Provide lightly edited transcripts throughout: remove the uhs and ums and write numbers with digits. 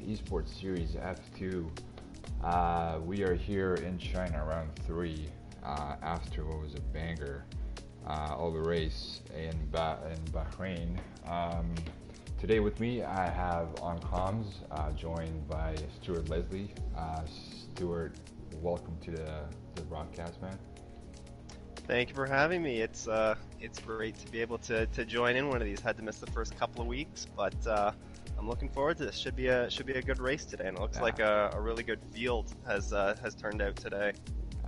eSports Series F2. We are here in China, round 3, after what was a banger of a race in Bahrain. Today with me, I have on comms, joined by Stuart Leslie. Stuart, welcome to the broadcast, man. Thank you for having me. It's great to be able to join in one of these. Had to miss the first couple of weeks, but I'm looking forward to this. Should be a good race today, and it looks like a really good field has turned out today.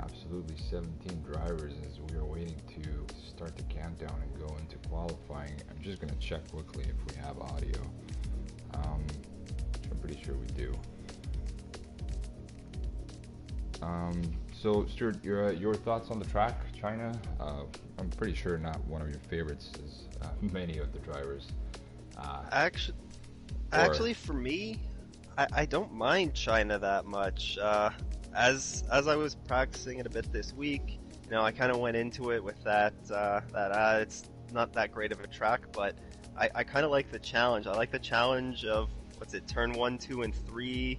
Absolutely, 17 drivers as we are waiting to start the countdown and go into qualifying. I'm just gonna check quickly if we have audio. I'm pretty sure we do. So Stuart, your thoughts on the track, China? I'm pretty sure not one of your favorites, as many of the drivers. Actually, for me, I don't mind China that much. As I was practicing it a bit this week, I kind of went into it with that it's not that great of a track, but I kind of like the challenge. I like the challenge of turn 1, 2, and 3.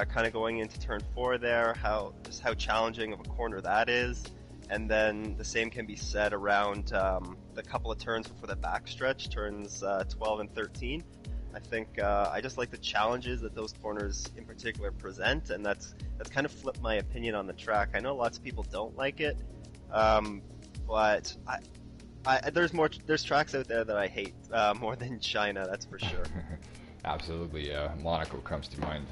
Kind of going into turn 4 there, how challenging of a corner that is, and then the same can be said around the couple of turns before the backstretch, turns 12 and 13. I think I just like the challenges that those corners in particular present, and that's kind of flipped my opinion on the track. I know lots of people don't like it, but there's tracks out there that I hate more than China, that's for sure. Absolutely, Monaco comes to mind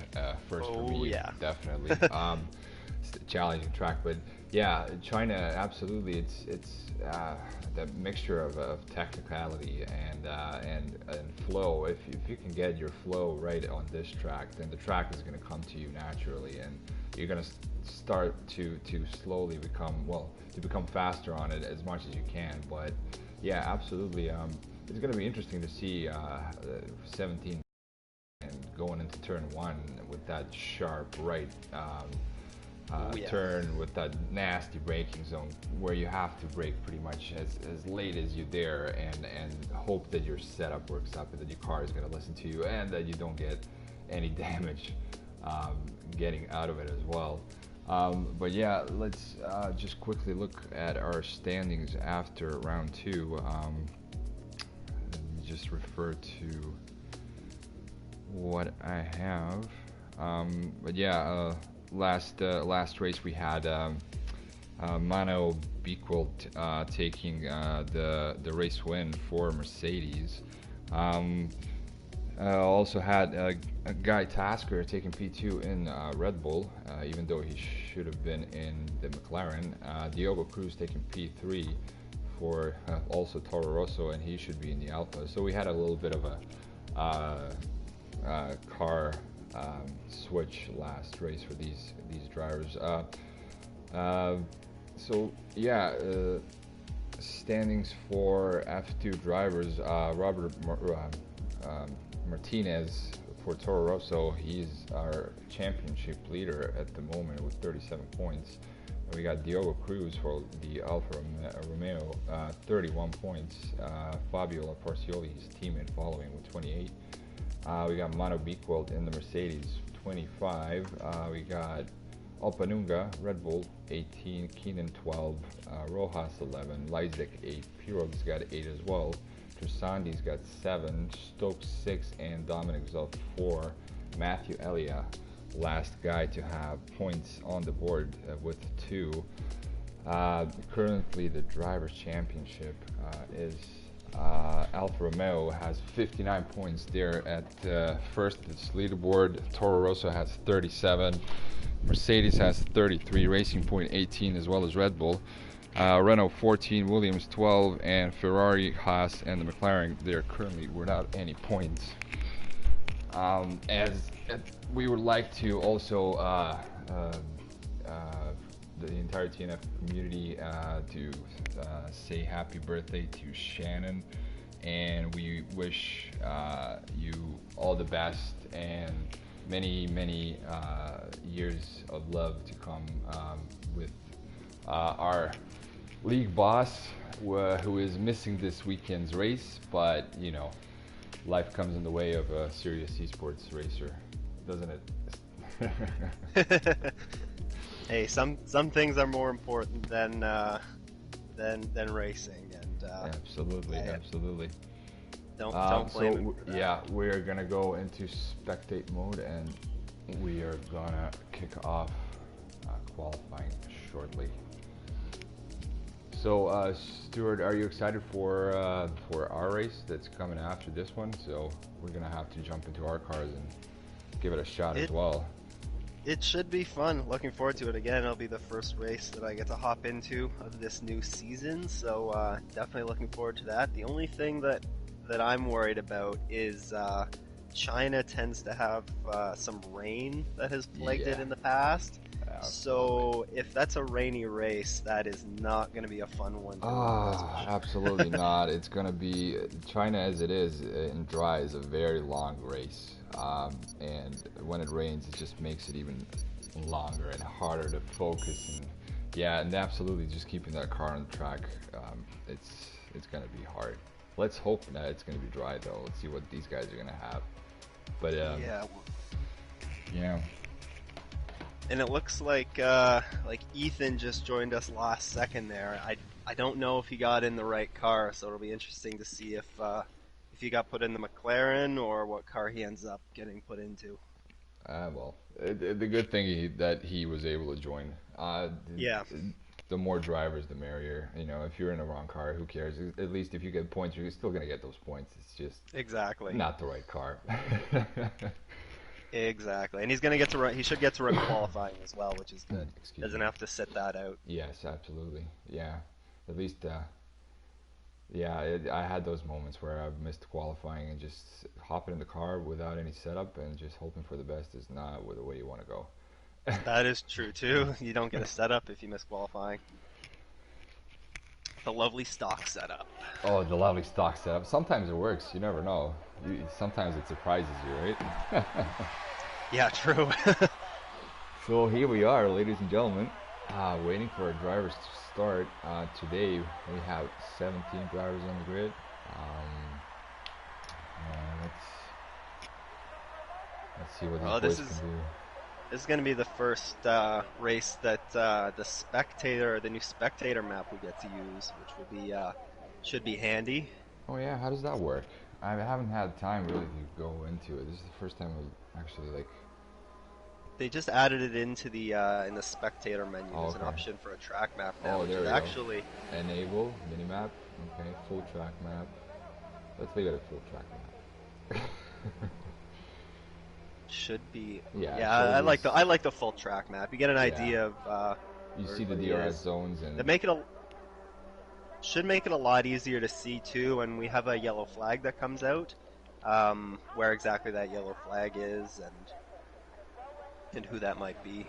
first for me. Yeah. Definitely. It's a challenging track, but yeah, China, absolutely. It's that mixture of technicality and flow. If you can get your flow right on this track, then the track is going to come to you naturally, and you're going to start to slowly become faster on it as much as you can. But yeah, absolutely. It's going to be interesting to see 17 and going into turn 1 with that sharp right turn with that nasty braking zone where you have to brake pretty much as late as you dare and hope that your setup works up and that your car is going to listen to you and that you don't get any damage getting out of it as well. But yeah, let's just quickly look at our standings after round 2. Just refer to what I have, but yeah, last race we had Mano Bequelt taking the race win for Mercedes. Also had Guy Tasker taking P2 in Red Bull, even though he should have been in the McLaren. Diogo Cruz taking P3 for also Toro Rosso, and he should be in the Alpha. So we had a little bit of a car switch last race for these drivers. So yeah, standings for F2 drivers. Robert Martinez for Toro Rosso, he's our championship leader at the moment with 37 points. We got Diogo Cruz for the Alfa Romeo, 31 points. Fabio Laporcioli, his teammate, following with 28. We got Mano Bequelt in the Mercedes, 25. We got Alpanunga, Red Bull, 18. Keenan, 12. Rojas, 11. Leidzik, 8. Pirog's got 8 as well. Trissandi's got 7. Stokes, 6. And Dominic Zoff, 4. Matthew Elia, last guy to have points on the board with 2. Currently the Drivers' Championship is Alfa Romeo has 59 points there at first its leaderboard. Toro Rosso has 37. Mercedes has 33. Racing Point 18, as well as Red Bull. Renault 14, Williams 12, and Ferrari, Haas, and the McLaren, they're currently without any points. As we would like to also the entire TNF community to say happy birthday to Shannon, and we wish you all the best and many years of love to come with our league boss who is missing this weekend's race, but life comes in the way of a serious esports racer. doesn't it? Hey, some things are more important than racing, and Absolutely, absolutely. don't blame him for that. Yeah, we're gonna go into spectate mode, and we are gonna kick off qualifying shortly. So, Stuart, are you excited for our race that's coming after this one? So we're gonna have to jump into our cars and give it a shot as well. It should be fun. Looking forward to it. Again, it'll be the first race that I get to hop into of this new season, so definitely looking forward to that. The only thing that I'm worried about is China tends to have some rain that has plagued it in the past. So if that's a rainy race, that is not going to be a fun one to watch. Absolutely not. It's going to be China as it is in dry is a very long race, and when it rains, it just makes it even longer and harder to focus. And yeah, and absolutely, just keeping that car on the track, it's going to be hard. Let's hope that it's going to be dry though. Let's see what these guys are going to have. But yeah. And it looks like Ethan just joined us last second there. I don't know if he got in the right car, so it'll be interesting to see if he got put in the McLaren or what car he ends up getting put into. Well, the good thing that he was able to join. Yeah. The more drivers, the merrier. You know, if you're in the wrong car, who cares? At least if you get points, you're still gonna get those points. It's just exactly not the right car. Exactly, and he's gonna get to run. He should get to run qualifying as well, which is good. Doesn't have to sit that out. Yes, absolutely. Yeah, at least. I had those moments where I've missed qualifying and just hopping in the car without any setup and just hoping for the best is not the way you want to go. That is true too. You don't get a setup if you miss qualifying. The lovely stock setup. Oh, the lovely stock setup. Sometimes it works. You never know. Sometimes it surprises you, right? Yeah, true. So here we are, ladies and gentlemen, waiting for our drivers to start. Today we have 17 drivers on the grid. Let's see what these boys can do. This is going to be the first race that the new spectator map we get to use, which will should be handy. Oh yeah, how does that work? I haven't had time really to go into it. This is the first time we actually They just added it into the in the spectator menu. There's an option for a track map now. Oh, there we actually go. Enable minimap. Okay, full track map. Let's leave it at full track map. Should be. Yeah, I like the full track map. You get an idea of. You see the DRS zones and. Should make it a lot easier to see too, and we have a yellow flag that comes out, where exactly that yellow flag is and who that might be.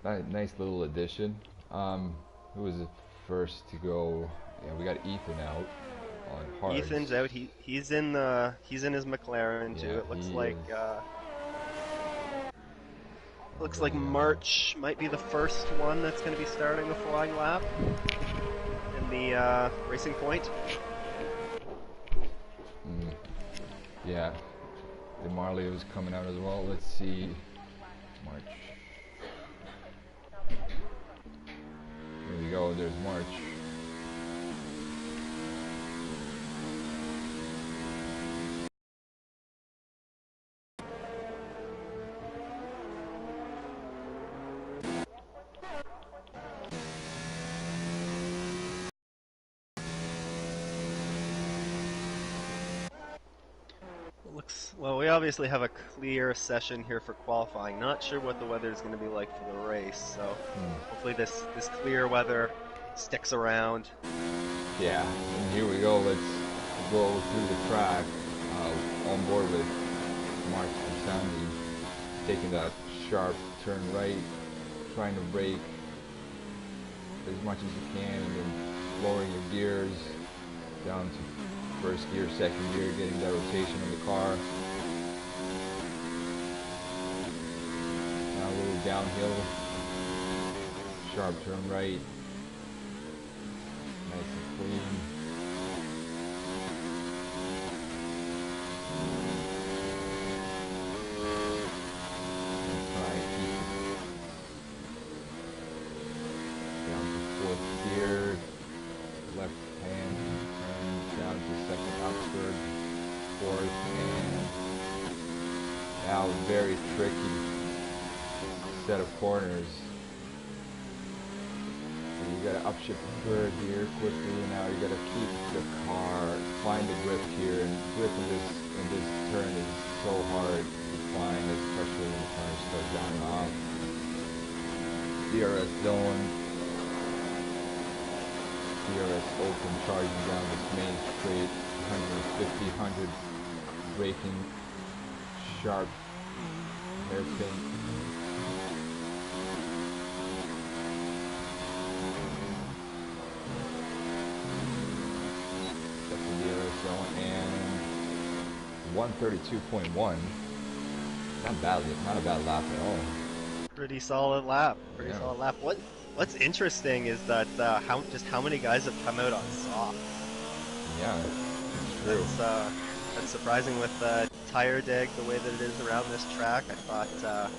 Yeah. Nice little addition. Who was the first to go? Yeah, we got Ethan out on hard. Ethan's out. He's in his McLaren too. It looks like. Looks like March might be the first one that's going to be starting the flying lap in the Racing Point. Yeah, the Marley was coming out as well. Let's see, March. There we go. There's March. Well, we obviously have a clear session here for qualifying. Not sure what the weather is going to be like for the race, so hopefully this clear weather sticks around. Yeah, and here we go. Let's go through the track on board with Mark and Sandy, taking that sharp turn right, trying to brake as much as you can, and then lowering your gears down to first gear, second gear, getting that rotation of the car. Now a little downhill, sharp turn right, nice and clean. And now very tricky set of corners. So you gotta upshift third here quickly. Now you gotta keep the car, find the grip here, and grip in this turn is so hard to find, especially when the tires start dying off. DRS zone. DRS open, charging down this main straight, 150, 100, braking, sharp, hairpin. That's the DRS zone, and 132.1. Not a bad lap at all. Pretty solid lap. Solid lap. What's interesting is that how many guys have come out on soft. Yeah, it's true. That's surprising with tire dig the way that it is around this track. I thought,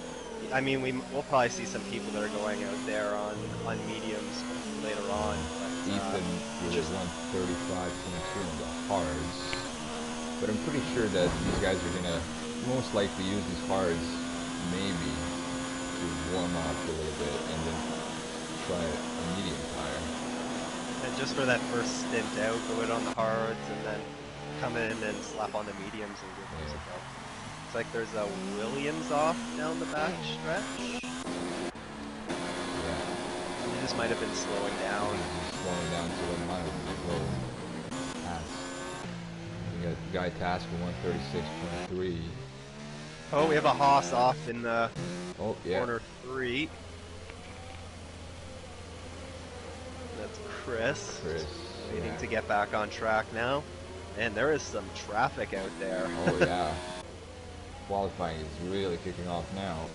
I mean, we'll probably see some people that are going out there on mediums later on. But, Ethan with 135.2 on the hards, but I'm pretty sure that these guys are gonna most likely use these hards maybe to warm up a little bit and then try a medium tire. And just for that first stint out, go out on the hards and then come in and slap on the mediums and give those a go. It's like there's a Williams off down the back stretch. Yeah. He just might have been slowing down. Slowing down to a mile below pass. We got Guy Tasker 136.3. Oh, we have a Haas off in the corner 3. That's Chris. Waiting to get back on track now. And there is some traffic out there. Oh yeah. Qualifying is really kicking off now.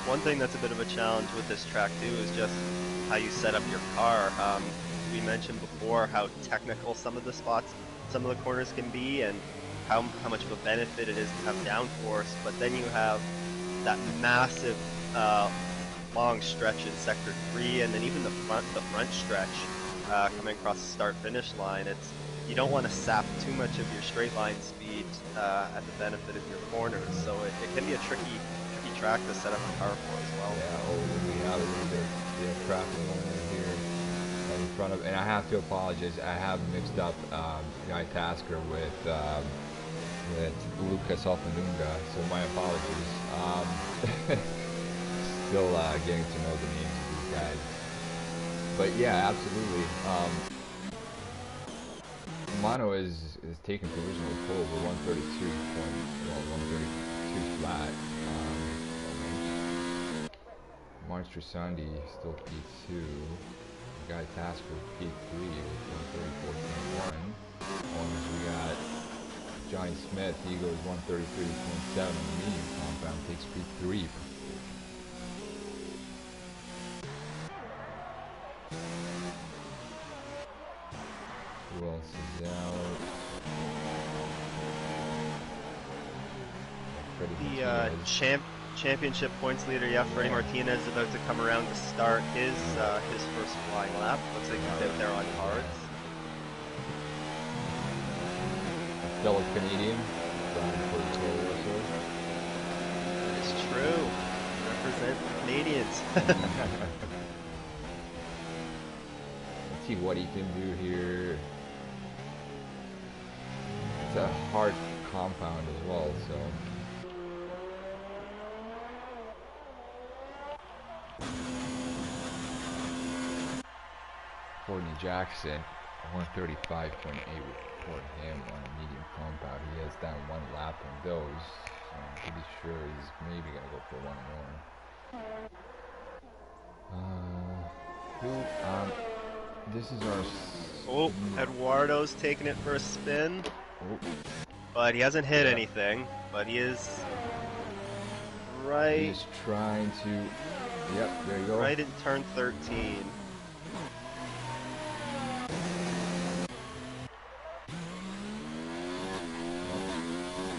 One thing that's a bit of a challenge with this track too is just how you set up your car. We mentioned before how technical some of the spots, some of the corners can be, and how much of a benefit it is to have downforce. But then you have that massive long stretch in sector 3, and then even the front stretch coming across the start-finish line. You don't want to sap too much of your straight line speed at the benefit of your corners. So it can be a tricky track to set up a car for as well. Yeah, we have a little bit of traffic going in here in front of, and I have to apologize. I have mixed up Guy Tasker with Lucas Alfanunga, so my apologies. Still getting to know the names of these guys. But yeah, absolutely. Mono is taking provisional pole over 132 flat. Monster Sandy still P2. Guy Tasker P3 with 134.1. We got Johnny Smith, he goes 133.7. Medium compound takes P3. Who else is out? The championship points leader, Freddie Martinez is about to come around to start his first flying lap. Looks like he's out there on hards. Fellow Canadian, That is true. Represent the Canadians. Let's see what he can do here. It's a hard compound as well, so. Courtney Jackson, 135.8 for him on a medium compound. He has done one lap on those, so I'm pretty sure he's maybe gonna go for one more. This is our. Eduardo's taking it for a spin, but he hasn't hit anything. But he is right. He's trying to. Yep, there you go. Right in turn 13.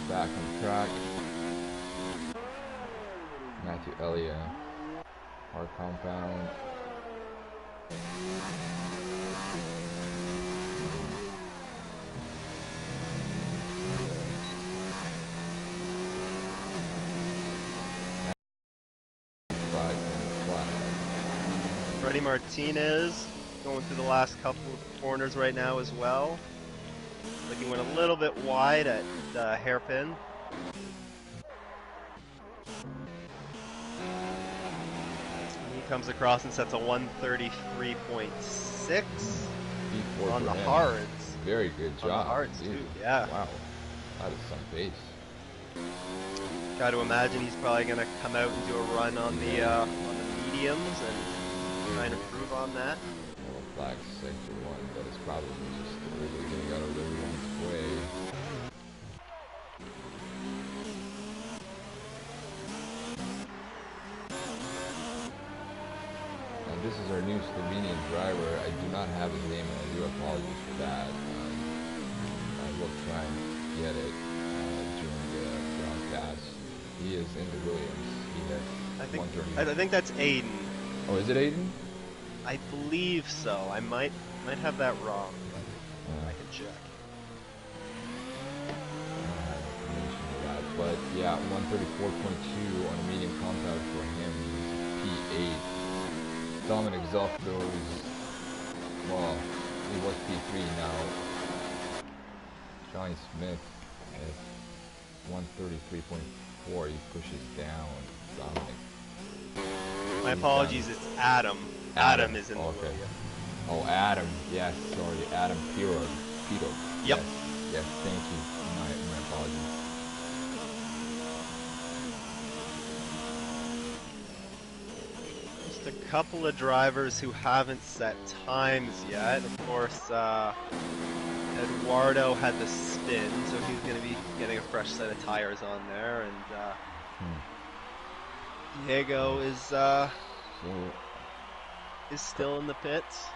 Back on track. Matthew Elliott, hard compound. Freddie Martinez going through the last couple of corners right now as well. Like he went a little bit wide at hairpin. He comes across and sets a 133.6 on the hards. Very good job. On the hards, too, yeah. Wow. That is some pace. Got to imagine he's probably going to come out and do a run on the mediums and try and improve on that. Well, black sector 1, but it's probably just really getting out of everyone's way. And this is our new Slovenian driver. I do not have his name, and I do apologize for that. I will try and get it during the broadcast. He is in the Williams. He has I think that's Aiden. Oh, is it Aiden? I believe so. I might have that wrong. I can check. But yeah, 134.2 on a medium compound for him. He's P8. Dominic Zofko is, well, he was P3 now. Johnny Smith at 133.4. He pushes down Dominic. My apologies, it's Adam. Adam is in the okay. Oh, Adam. Yes, sorry. Adam Piro. Yep. Yes, thank you. My apologies. Just a couple of drivers who haven't set times yet. Of course, Eduardo had the spin, so he's going to be getting a fresh set of tires on there. And Diego is still in the pits.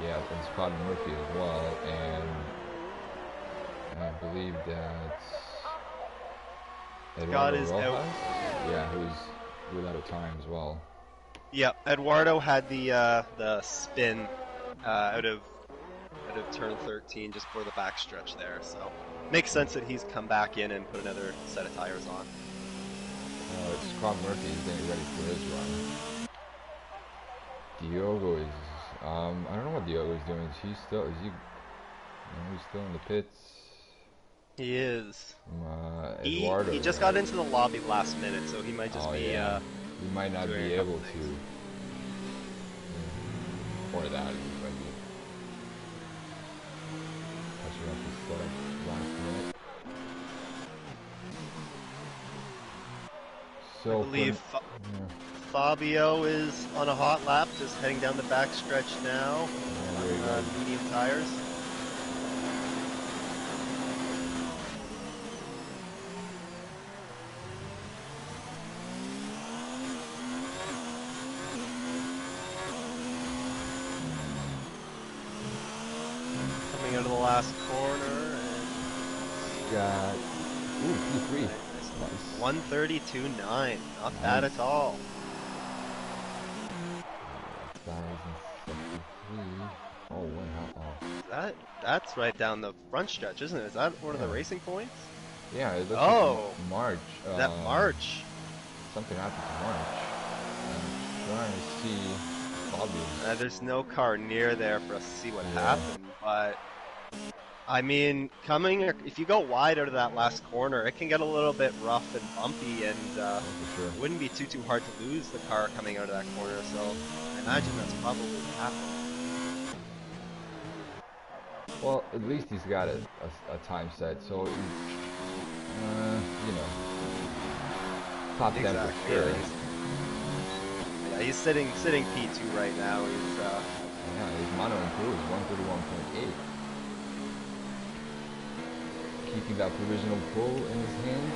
Yeah, and Scott Murphy as well, and I believe that's Scott is Rojas? out. Yeah, who's out of time as well. Yeah, Eduardo had the spin out of turn 13 just for the backstretch there, so makes sense that he's come back in and put another set of tires on. Scott Murphy is getting ready for his run. Diogo is I don't know what Diogo is doing. He's still in the pits. He is. Eduardo, he just got into the lobby last minute, so he might just be. Yeah. He might not be able to. Or that. He might be catching up his setup last minute. So I believe Fabio is on a hot lap, just heading down the backstretch now on medium tires. Coming out of the last corner, and got P3. 132.9, not bad at all. 1,073. Oh, wow. That's right down the front stretch, isn't it? Is that one of the racing points? Yeah, it looks like March. That March. Something happened to March. I'm trying to see Fabio. There's no car near there for us to see what happened, but I mean, if you go wide out of that last corner, it can get a little bit rough and bumpy, and it wouldn't be too hard to lose the car coming out of that corner, so I imagine that's probably what happened. Well, at least he's got a time set, so, top 10 for sure. Yeah, he's sitting P2 right now. He's his mono improves 131.8. Keeping that provisional pull in his hands.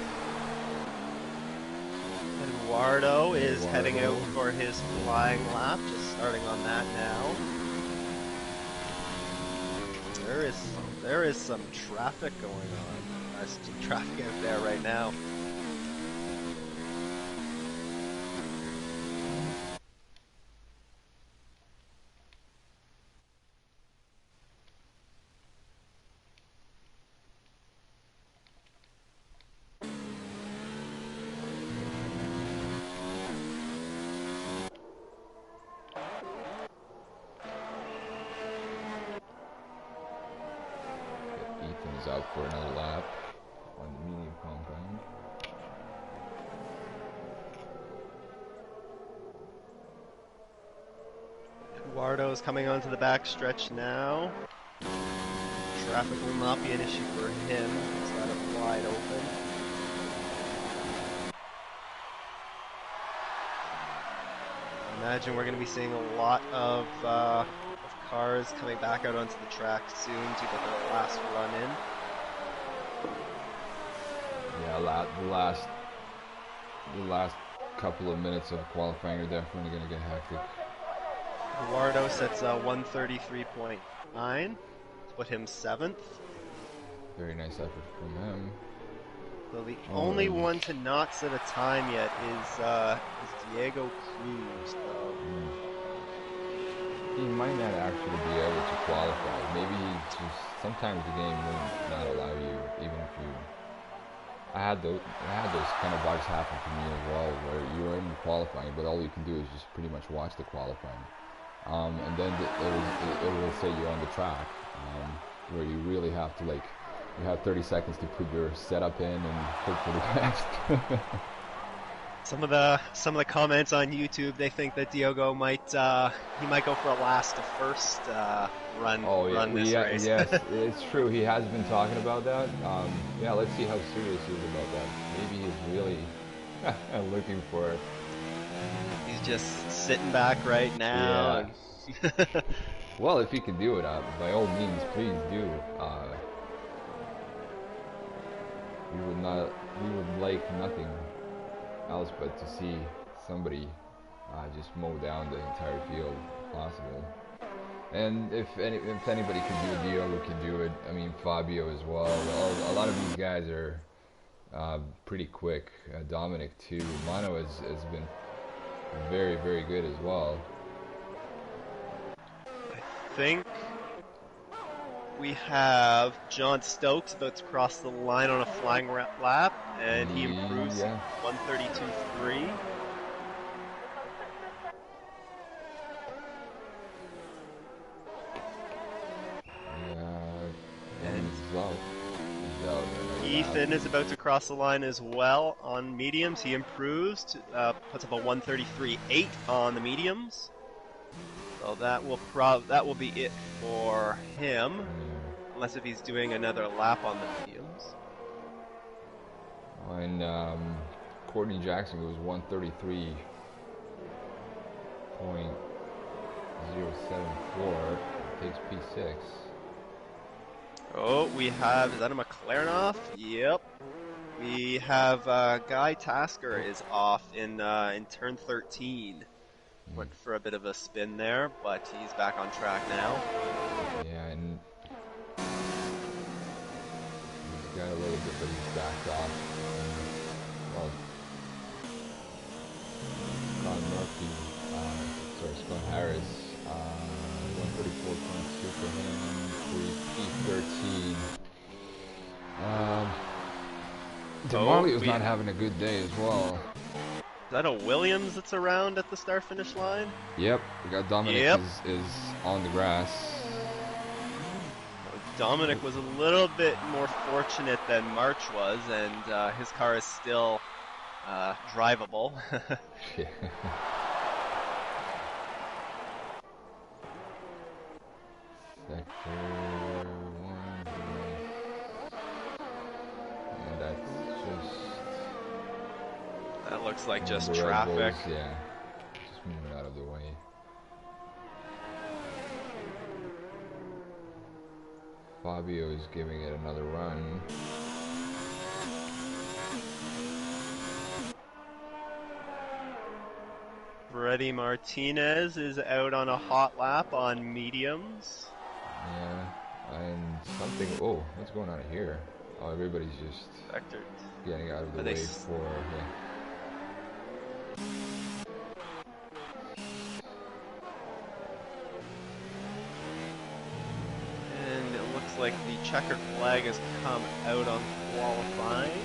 Eduardo is heading out for his flying lap, just starting on that now. There is some traffic going on. There's some traffic out there right now. Ethan is out for another lap on the medium compound. Eduardo is coming onto the back stretch now. Traffic will not be an issue for him. He's got it wide open. I imagine we're going to be seeing a lot of cars coming back out onto the track soon to get their last run in. Yeah, the last couple of minutes of qualifying are definitely going to get hectic. Eduardo sets 133.9 to put him 7th. Very nice effort from him. So the only one to not set a time yet is Diego Cruz, though. He might not actually be able to qualify. Maybe sometimes the game will not allow you, even if you. I had those kind of bugs happen to me as well, where you are in qualifying, but all you can do is just pretty much watch the qualifying, and then it will say you're on the track, where you really have to you have 30 seconds to put your setup in and hope for the best. Some of the comments on YouTube, they think that Diogo might go for a last to first run this race. Yes, it's true. He has been talking about that. Yeah, let's see how serious he is about that. Maybe he's really looking for it. He's just sitting back right now. Yeah. Well, if he can do it, by all means, please do. We would like nothing else but to see somebody just mow down the entire field if possible. And if anybody can do it, Diogo can do it. I mean, Fabio as well. A lot of these guys are pretty quick. Dominic too. Mano has been very, very good as well. I think we have John Stokes about to cross the line on a flying lap, and he improves 132.3. Ethan is about to cross the line as well on mediums. He improves, puts up a 133.8 on the mediums. So that will be it for him, unless if he's doing another lap on the mediums. And Courtney Jackson goes 133.074, takes P6. Oh, we have, is that a McLaren off? Yep. We have Guy Tasker is off in turn 13. Went for a bit of a spin there, but he's back on track now. Yeah, and he's got a little bit, but he's backed off. Well, Scott Harris, 134.2 for him, P13. DeMarlio's not having a good day as well. Is that a Williams that's around at the start-finish line? Yep, we got Dominic is on the grass. Dominic was a little bit more fortunate than March was, and his car is still drivable. Yeah. Sector 1, and that's just... That looks like just traffic. Yeah, just move it out of the way. Fabio is giving it another run. Freddie Martinez is out on a hot lap on mediums. Yeah, and something... Oh, what's going on here? Oh, everybody's just getting out of the way for... Yeah. And it looks like the checkered flag has come out on qualifying.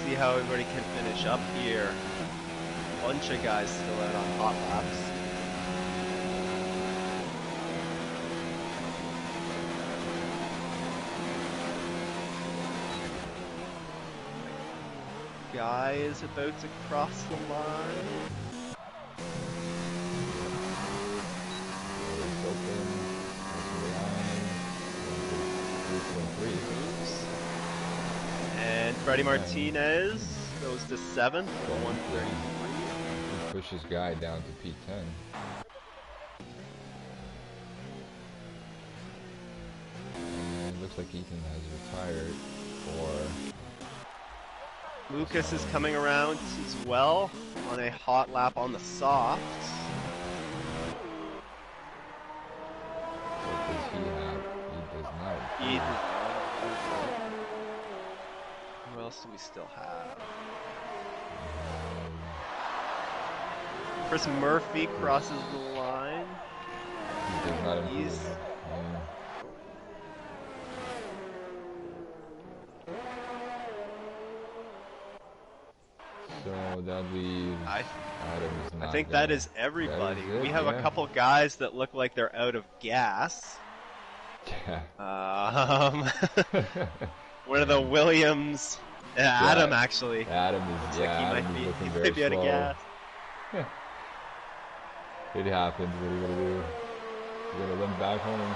See how everybody can finish up here. A bunch of guys still out on hot laps. guy is about to cross the line. It's open. There's the line. 3.3. And Freddie Martinez goes to 7th for 133. He pushes guy down to P10. And it looks like Ethan has retired for... Lucas is coming around as well on a hot lap on the softs. What does he have? He does not. Who else do we still have? Chris Murphy crosses the line. He does not improve. So that leaves Adam's not I think gonna, that is everybody. That is it, we have a couple guys that look like they're out of gas. Yeah. One of the Williams. Adam actually. Adam is looks yeah. like Adam he is looking might very be out of slow. gas. It happens. What are you gonna do? You're gonna run back home.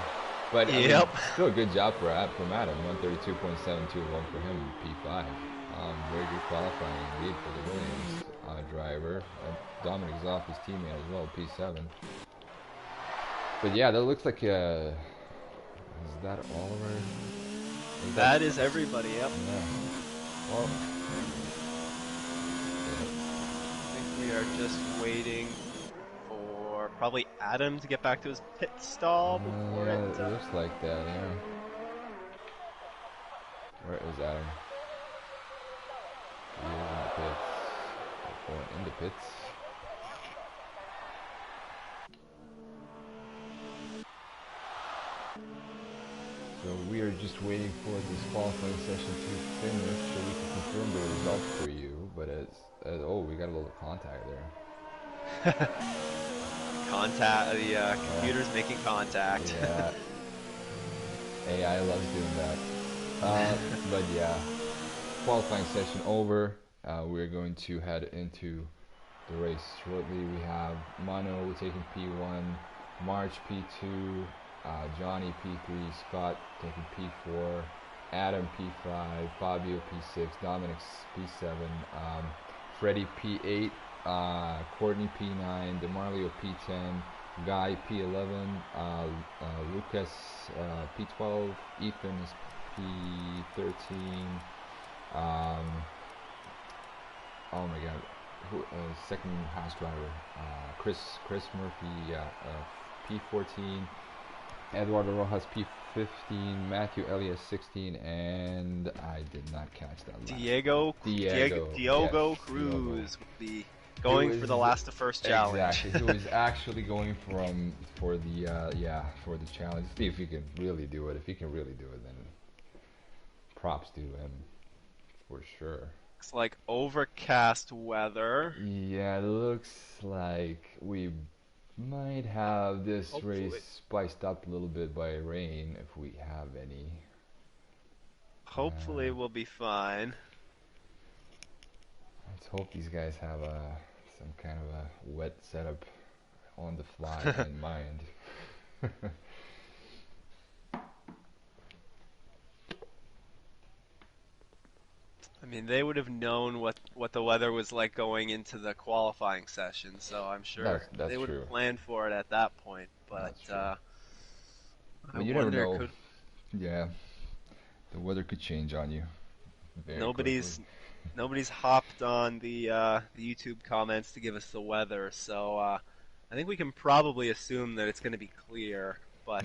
But I mean, still a good job from Adam. 132.721 for him. P5. Very good qualifying lead for the Williams driver. Dominic is off his teammate as well, P7. But yeah, that looks like is that Oliver? That is everybody, yep. Yeah. Well, I think we are just waiting for probably Adam to get back to his pit stall before it looks like that, yeah. Where is Adam? He is in the pits. Going in the pits. So we are just waiting for this qualifying session to finish so we can confirm the results for you. But oh, we got a little contact there. The computer's making contact. Yeah. AI loves doing that. But yeah, qualifying session over. We're going to head into the race shortly. We have Mano taking P1, March P2, Johnny P3, Scott taking P4, Adam P5, Fabio P6, Dominic P7, Freddie P8, Courtney P9, DeMarlio P10, Guy P11, Lucas P12, Ethan is P13, oh my god, second house driver, Chris Murphy, P14, Eduardo Rojas P15, Matthew Elias 16, and I did not catch that last Diogo yes, Cruz will be going for the last to first challenge. Exactly, he was actually going for the challenge. See if he can really do it. If he can really do it, then props to him for sure. Looks like overcast weather. Yeah, it looks like we might have this race spiced up a little bit by rain if we have any. Hopefully we'll be fine. Let's hope these guys have some kind of a wet setup on the fly in mind. I mean, they would have known what the weather was like going into the qualifying session, so I'm sure that's they would true. have planned for it at that point. But you never know. Yeah, the weather could change on you. Nobody's hopped on the YouTube comments to give us the weather, so I think we can probably assume that it's going to be clear. But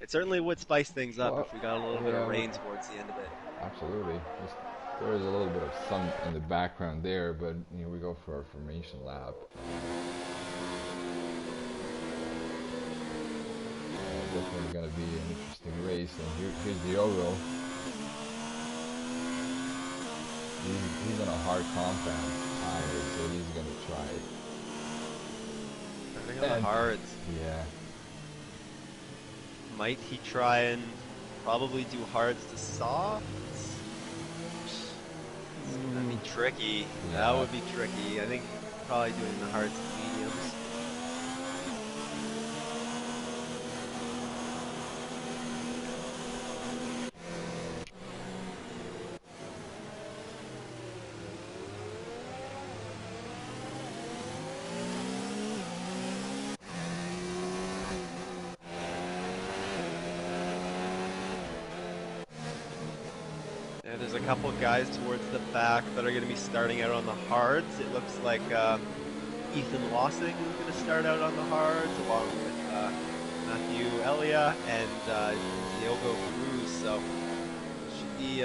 it certainly would spice things up if we got a little bit of rain towards the end of it. Absolutely. There is a little bit of sun in the background there, but we go for our formation lap. Definitely going to be an interesting race. And here's Diogo. He's on a hard compound tire, so he's going to try it. I think on the hards. Yeah. Might he try and probably do hards to softs? That'd be tricky. Yeah. That would be tricky. I think probably doing the hards and mediums. Yeah, there's a couple guys towards the back that are going to be starting out on the hards. It looks like Ethan Lossing is going to start out on the hards, along with Matthew Elia and Diogo Cruz. So should be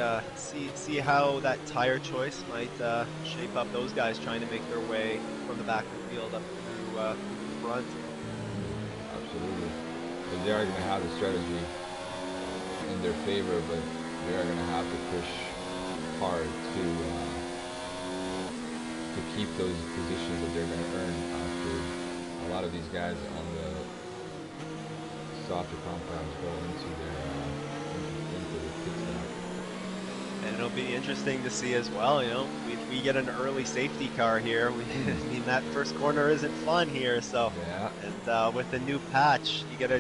see how that tire choice might shape up those guys trying to make their way from the back of the field up through the front. Absolutely. But they are going to have the strategy in their favor, but they are going to have to push hard to keep those positions that they're going to earn after a lot of these guys on the softer compounds go into the pit stop. And it'll be interesting to see as well, you know, if we get an early safety car here, I mean, that first corner isn't fun here, so. Yeah. And with the new patch, you get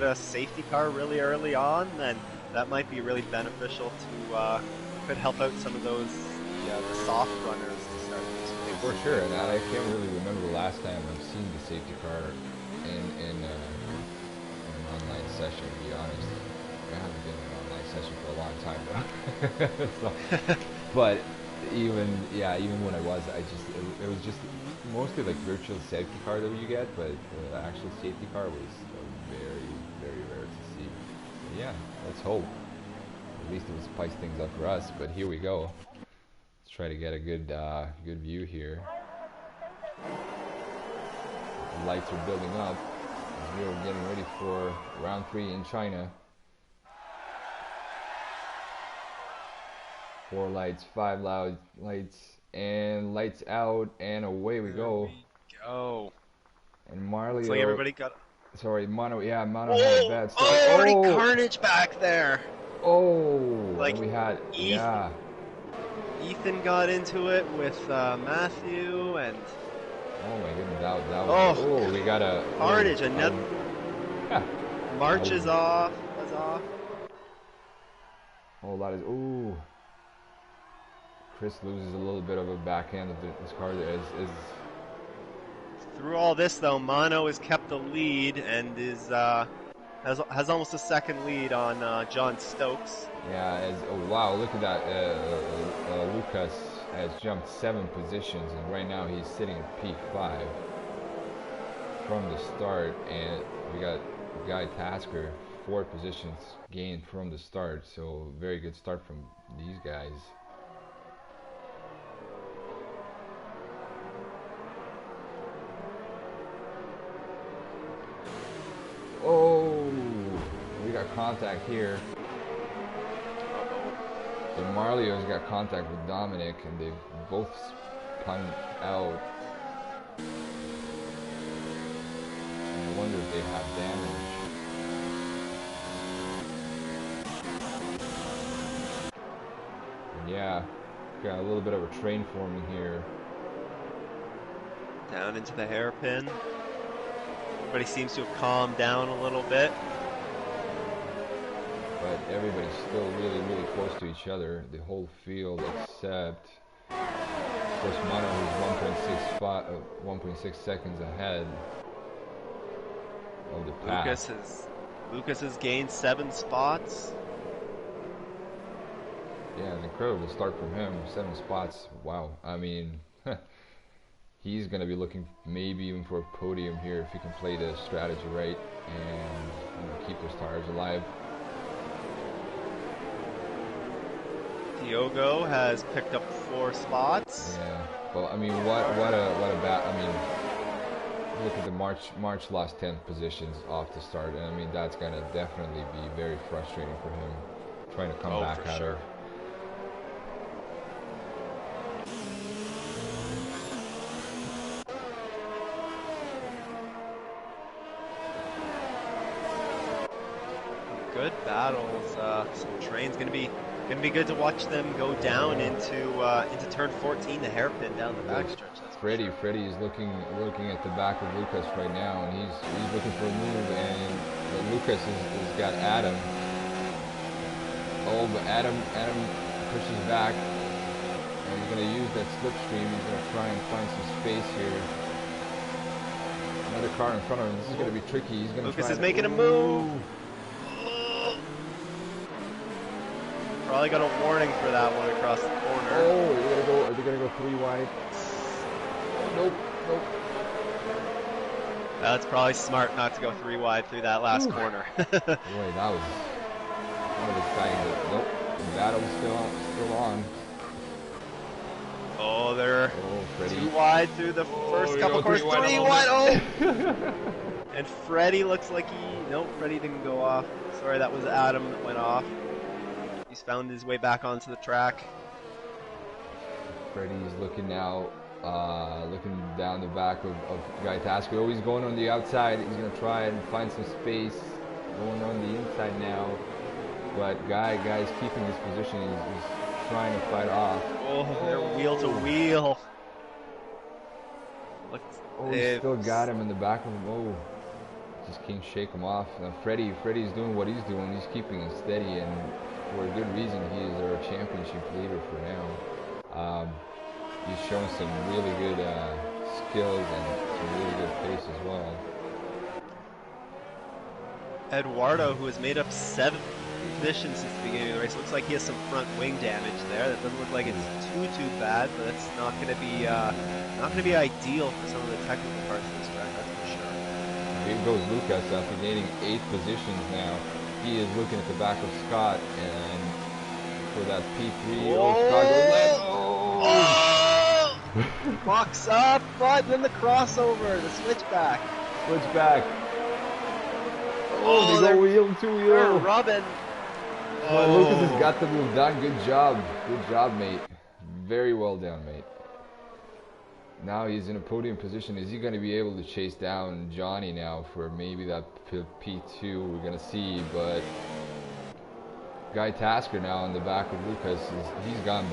a safety car really early on, and that might be really beneficial to, could help out some of those, the soft runners to start this race. For sure, and I can't really remember the last time I've seen the safety car in an online session, to be honest. I haven't been in an online session for a long time now. But even when I was, it was just mostly like virtual safety car that you get, but the actual safety car was very, very rare to see. But yeah, let's hope. At least it will spice things up for us, but here we go. Let's try to get a good view here. The lights are building up as we're getting ready for round 3 in China. 4 lights, 5 loud lights, and lights out, and away we go. And Marley. It's like everybody got. Sorry, Mono. Yeah, Mono had a bad start. Already carnage back there. Oh, like we had. Yeah. Ethan got into it with Matthew and. Oh my goodness, that was. Oh, we got a carnage. Another. March is off. Was off. Oh, that is. Ooh. Chris loses a little bit of a backhand of this car there. Through all this, though, Mono has kept the lead and is has almost a second lead on John Stokes. Yeah. Wow, look at that. Lucas has jumped 7 positions, and right now he's sitting at P5 from the start. And we got Guy Tasker 4 positions gained from the start. So very good start from these guys. Oh, we got contact here. So Marlio's got contact with Dominic, and they both spun out. And I wonder if they have damage. And yeah, got a little bit of a train forming here. Down into the hairpin. Everybody seems to have calmed down a little bit. But everybody's still really, really close to each other. The whole field except, of course, Mono, who's 1.6 seconds ahead of the pack. Lucas has gained 7 spots. Yeah, an incredible start from him. 7 spots. Wow. I mean, he's going to be looking maybe even for a podium here if he can play the strategy right and keep those tires alive. Diogo has picked up 4 spots. Yeah. Well, I mean, what a bat. I mean, look at the March lost 10 positions off the start, and I mean that's going to definitely be very frustrating for him trying to come back out of. Good battles. Some train's going to be Gonna be good to watch them go down into turn 14, the hairpin down the backstretch. Freddie is looking at the back of Lucas right now, and he's looking for a move, and Lucas has got Adam. Oh, but Adam pushes back, and he's gonna use that slipstream. He's gonna try and find some space here. Another car in front of him. This is gonna be tricky. He's gonna Lucas is making a move. Probably got a warning for that one across the corner. Oh, are they gonna go 3 wide? Nope. That's probably smart not to go 3 wide through that last corner. Boy, that was exciting. But nope, the battle's still on. Oh, they're Freddie. 2 wide through the first couple corners. 3 wide. Oh! And Freddie looks like nope, Freddie didn't go off. Sorry, that was Adam that went off. He's found his way back onto the track. Freddie's looking now, looking down the back of Guy Tasker. Oh, he's going on the outside. He's going to try and find some space. Going on the inside now. But Guy's keeping his position. He's trying to fight off. Oh, they're wheel to wheel. He's still got him in the back of him. Oh, just can't shake him off. Now Freddie's doing what he's doing. He's keeping it steady, and for a good reason. He is our championship leader for now. He's shown some really good skills and some really good pace as well. Eduardo, who has made up 7 positions since the beginning of the race, looks like he has some front wing damage there. That doesn't look like it's too bad, but that's not going to be ideal for some of the technical parts of this track, that's for sure. Here goes Lucas after gaining 8 positions now. He is looking at the back of Scott, and for that P3, Scott goes Box up, but then the crossover, the switchback. Oh, they go wheel to wheel. Robin. Oh, Lucas has got the move done. Good job, mate. Very well done, mate. Now he's in a podium position. Is he going to be able to chase down Johnny now for maybe that P2? We're going to see, but Guy Tasker now in the back of Lucas, he's gone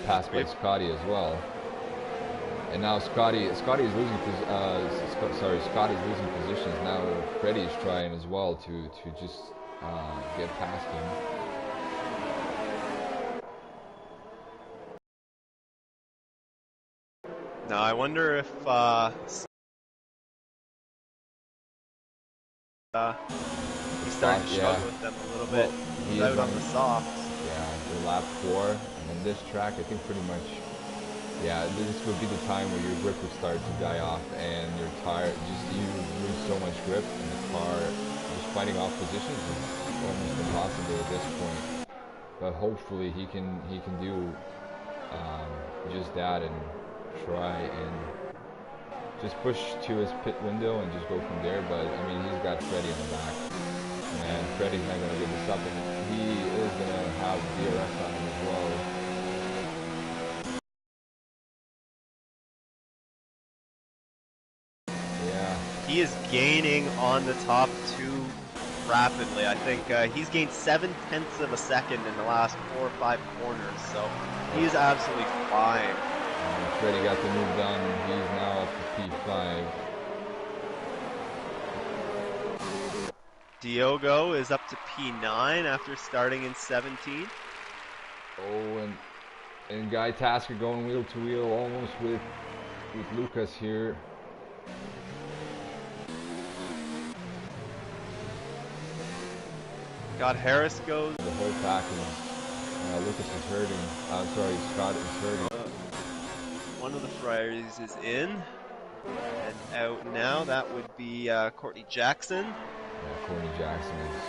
past by Scotty as well. And now Scott is losing positions. Now Freddie's trying as well to just get past him. Now I wonder if he's starting to struggle with them a little bit. He's out on the softs. Yeah, the lap 4, and on this track, I think pretty much, yeah, this would be the time where your grip would start to die off, and your tire you lose so much grip, and the car just fighting off positions is almost impossible at this point. But hopefully he can do just that and try and just push to his pit window and just go from there. But I mean, he's got Freddie in the back, and Freddie's not going to give this up, and he is going to have DRS on him as well. Yeah, he is gaining on the top 2 rapidly. I think he's gained 0.7 of a second in the last 4 or 5 corners, so he's absolutely flying. Freddie got the move done, and he's now up to P5. Diogo is up to P9 after starting in 17. Oh, and Guy Tasker going wheel to wheel almost with Lucas here. Got Harris goes. The whole package. Lucas is hurting. Scott is hurting. One of the Friars is in and out now. That would be Courtney Jackson. Yeah, Courtney Jackson is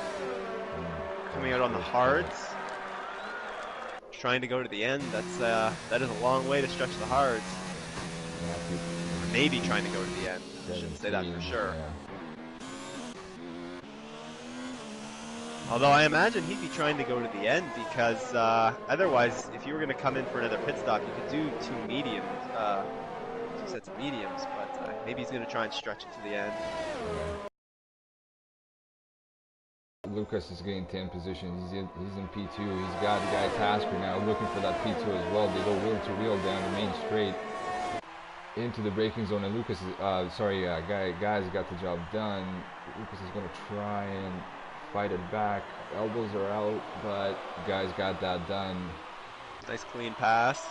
coming out on the hards. Trying to go to the end. That is a long way to stretch the hards. Maybe trying to go to the end. I shouldn't say that for sure. Yeah. Although I imagine he'd be trying to go to the end because otherwise, if you were going to come in for another pit stop, you could do 2 mediums, 2 sets of mediums. But maybe he's going to try and stretch it to the end. Lucas is getting 10 positions. He's in P2. He's got the guy Tasker now looking for that P2 as well. They go wheel to wheel down the main straight into the braking zone, and Lucas is, guys got the job done. Lucas is going to try and fight it back. Elbows are out, but guys got that done. Nice clean pass.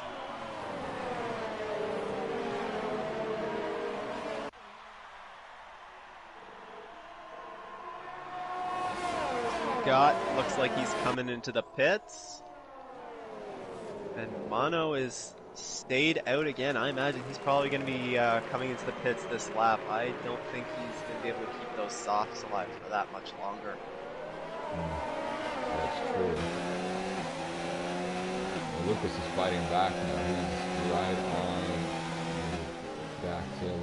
Looks like he's coming into the pits, and Mono is stayed out again. I imagine he's probably going to be coming into the pits this lap. I don't think he's going to be able to keep those softs alive for that much longer. That's true. Well, Lucas is fighting back now. He's right on the back tail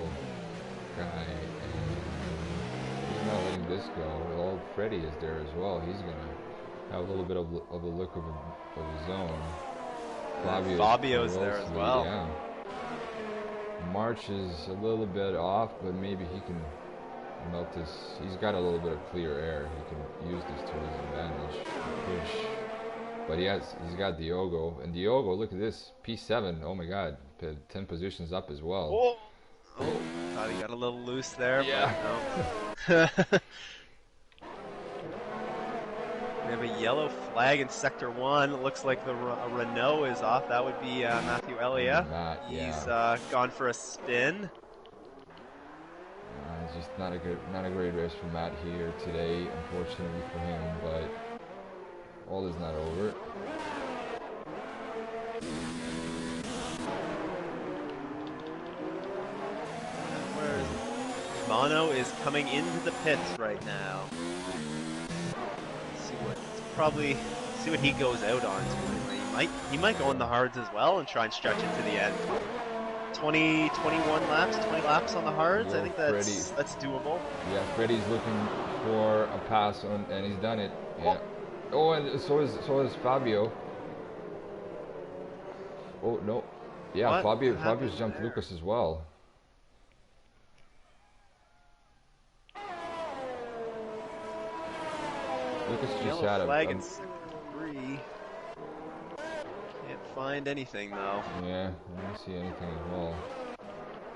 guy. Not letting this go. Well, Freddy is there as well. He's gonna have a little bit of a look of a zone. Fabio's there as well. Yeah. March is a little bit off, but maybe he can melt this. He's got a little bit of clear air. He can use this to his advantage. Push. But he's got Diogo, and Diogo, look at this, P7. Oh my God, 10 positions up as well. Oh, thought he got a little loose there. Yeah. But no. We have a yellow flag in Sector 1. It looks like the Renault is off. That would be Matthew Elliott. He's gone for a spin. It's just not a great race for Matt here today, unfortunately for him. But all is not over. Mono is coming into the pits right now. See what he goes out on. He might go on the hards as well and try and stretch it to the end. 20 laps on the hards. I think that's doable. Yeah, Freddy's looking for a pass on, and he's done it. Yeah. Oh, and so is Fabio. Oh no. Yeah, Fabio's jumped Lucas as well. Lucas just had a flag in Sector 3. Can't find anything though. Yeah, I don't see anything as well.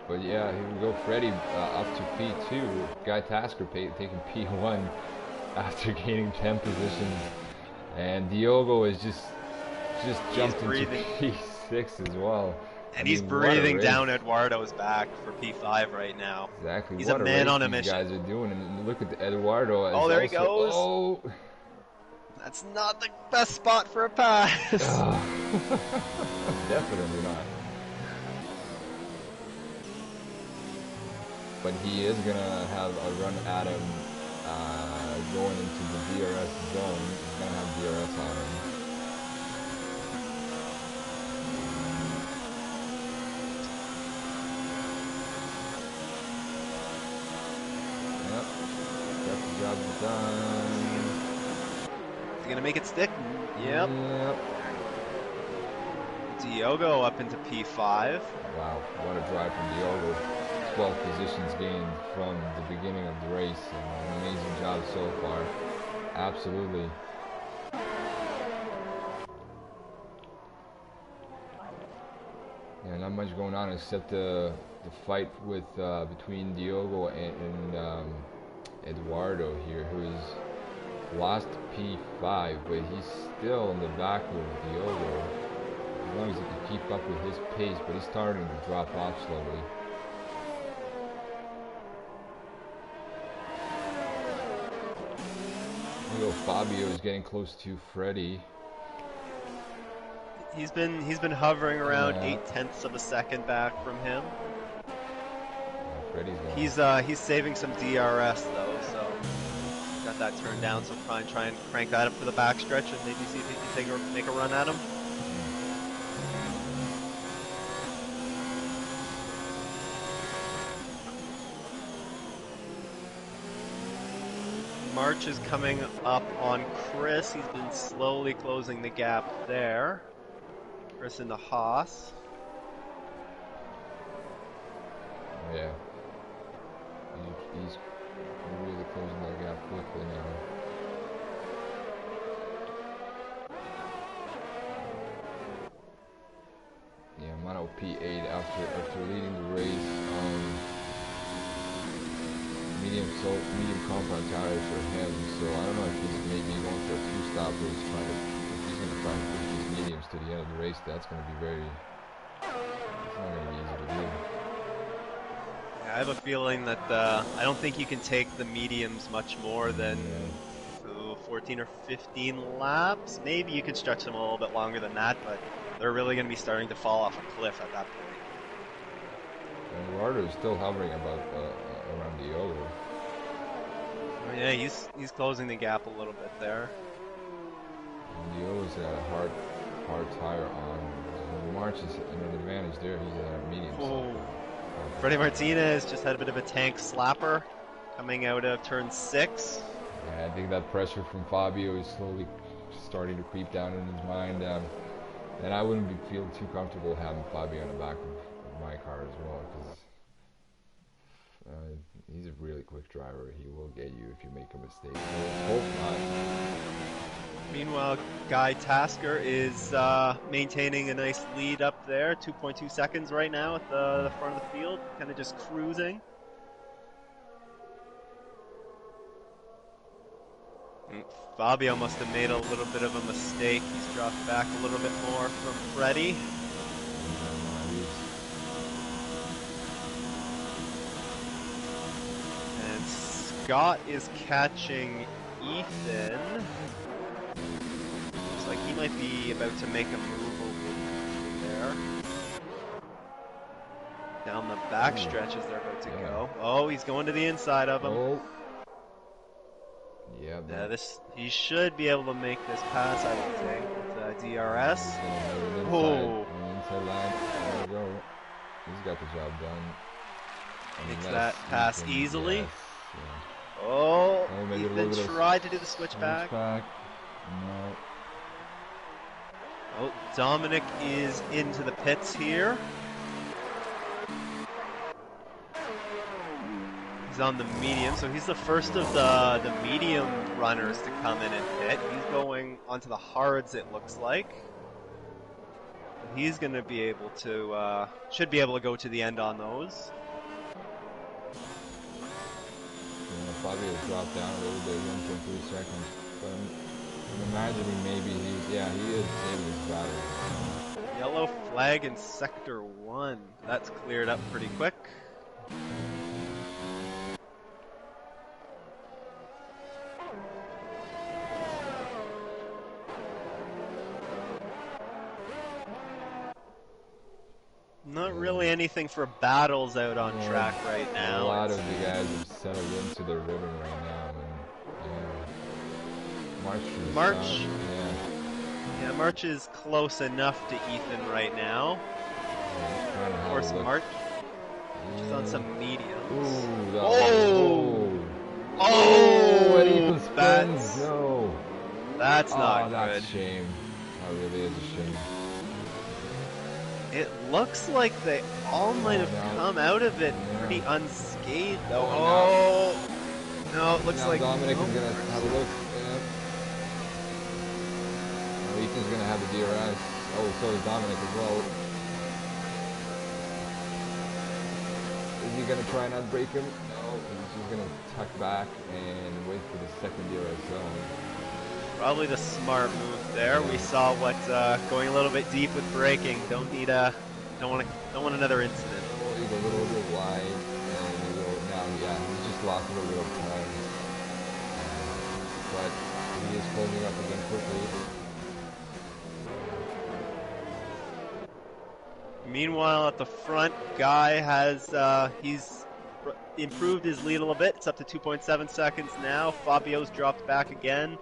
But yeah, here we go. Freddy up to P2. Guy Tasker taking P1 after gaining 10 positions, and Diogo is just jumped into P6 as well. And he's breathing down Eduardo's back for P5 right now. Exactly. He's a man on a mission. Guys are doing, and look at Eduardo. Oh, there he goes. Oh. That's not the best spot for a pass. Definitely not. But he is gonna have a run at him going into the DRS zone. He's gonna have DRS on him. Yep. Got the job done. Is he gonna make it stick? Yep. Diogo up into P5. Wow, what a drive from Diogo. 12 positions gained from the beginning of the race. An amazing job so far. Absolutely. Yeah, not much going on except the fight with between Diogo and Eduardo here, who's lost P5, but he's still in the back of Diogo. As long as he can keep up with his pace, but he's starting to drop off slowly. Fabio is getting close to Freddy. He's been hovering around 0.8 of a second back from him. He's saving some DRS though, so got that turned down. So try and crank that up for the backstretch and maybe see if he can make a run at him. March is coming up on Chris. He's been slowly closing the gap there. Chris into Haas. Yeah. He's really closing that gap quickly now. now P8 after leading the race. Medium compound tires for him, so I don't know if he's maybe going for a two-stop or he's trying to, if he's going to try to push these mediums to the end of the race. That's going to be it's not going to be easy to do. Yeah, I have a feeling that I don't think you can take the mediums much more than 14 or 15 laps. Maybe you could stretch them a little bit longer than that, but they're really going to be starting to fall off a cliff at that point. And Eduardo is still hovering about around Diogo. Oh, yeah, he's closing the gap a little bit there. And Diogo's got a hard tire on. March is in an advantage there. He's at a medium. Oh. Freddie Martinez just had a bit of a tank slapper coming out of turn 6. Yeah, I think that pressure from Fabio is slowly starting to creep down in his mind. And I wouldn't feel too comfortable having Fabio in the back of my car as well, because he's a really quick driver. He will get you if you make a mistake. So hope not. Meanwhile, Guy Tasker is maintaining a nice lead up there, 2.2 seconds right now at the front of the field, kind of just cruising. Fabio must have made a little bit of a mistake. He's dropped back a little bit more from Freddie. And Scott is catching Ethan. Looks like he might be about to make a move over there. Down the back stretch as they're about to go. Oh, he's going to the inside of him. Oh. Yeah, he should be able to make this pass, I would think, with DRS. Inside line. There we go. He's got the job done. Makes that pass easily. Yes, yeah. Oh, Ethan tried to do the switchback. No. Oh, Dominic is into the pits here. He's on the medium, so he's the first of the medium runners to come in and pit. He's going onto the hards, it looks like. He's going to be able to, should be able to go to the end on those. Fabio's dropped down a little bit, 1.3 seconds. But I'm imagining maybe he is saving his battery. Yellow flag in Sector 1. That's cleared up pretty quick. Not really anything for battles out on track right now. A lot of the guys have settled into their rhythm right now. And, March. Yeah, March is close enough to Ethan right now. Of course, March is on some mediums. And Ethan spins. That's not that's good. A shame. That really is a shame. It looks like they all might have come out of it pretty unscathed, though. No, it looks now like Dominic is gonna have a look. Ethan's gonna have the DRS. Oh, so is Dominic as well. Is he gonna try not break him? No, he's just gonna tuck back and wait for the second DRS zone. Probably the smart move there. We saw what going a little bit deep with braking. Don't want another incident. Oh, you go a little bit wide, and you go now. Yeah, he's just lost a little bit of time, but he is closing up again quickly. Meanwhile, at the front, Guy has he's improved his lead a little bit. It's up to 2.7 seconds now. Fabio's dropped back again.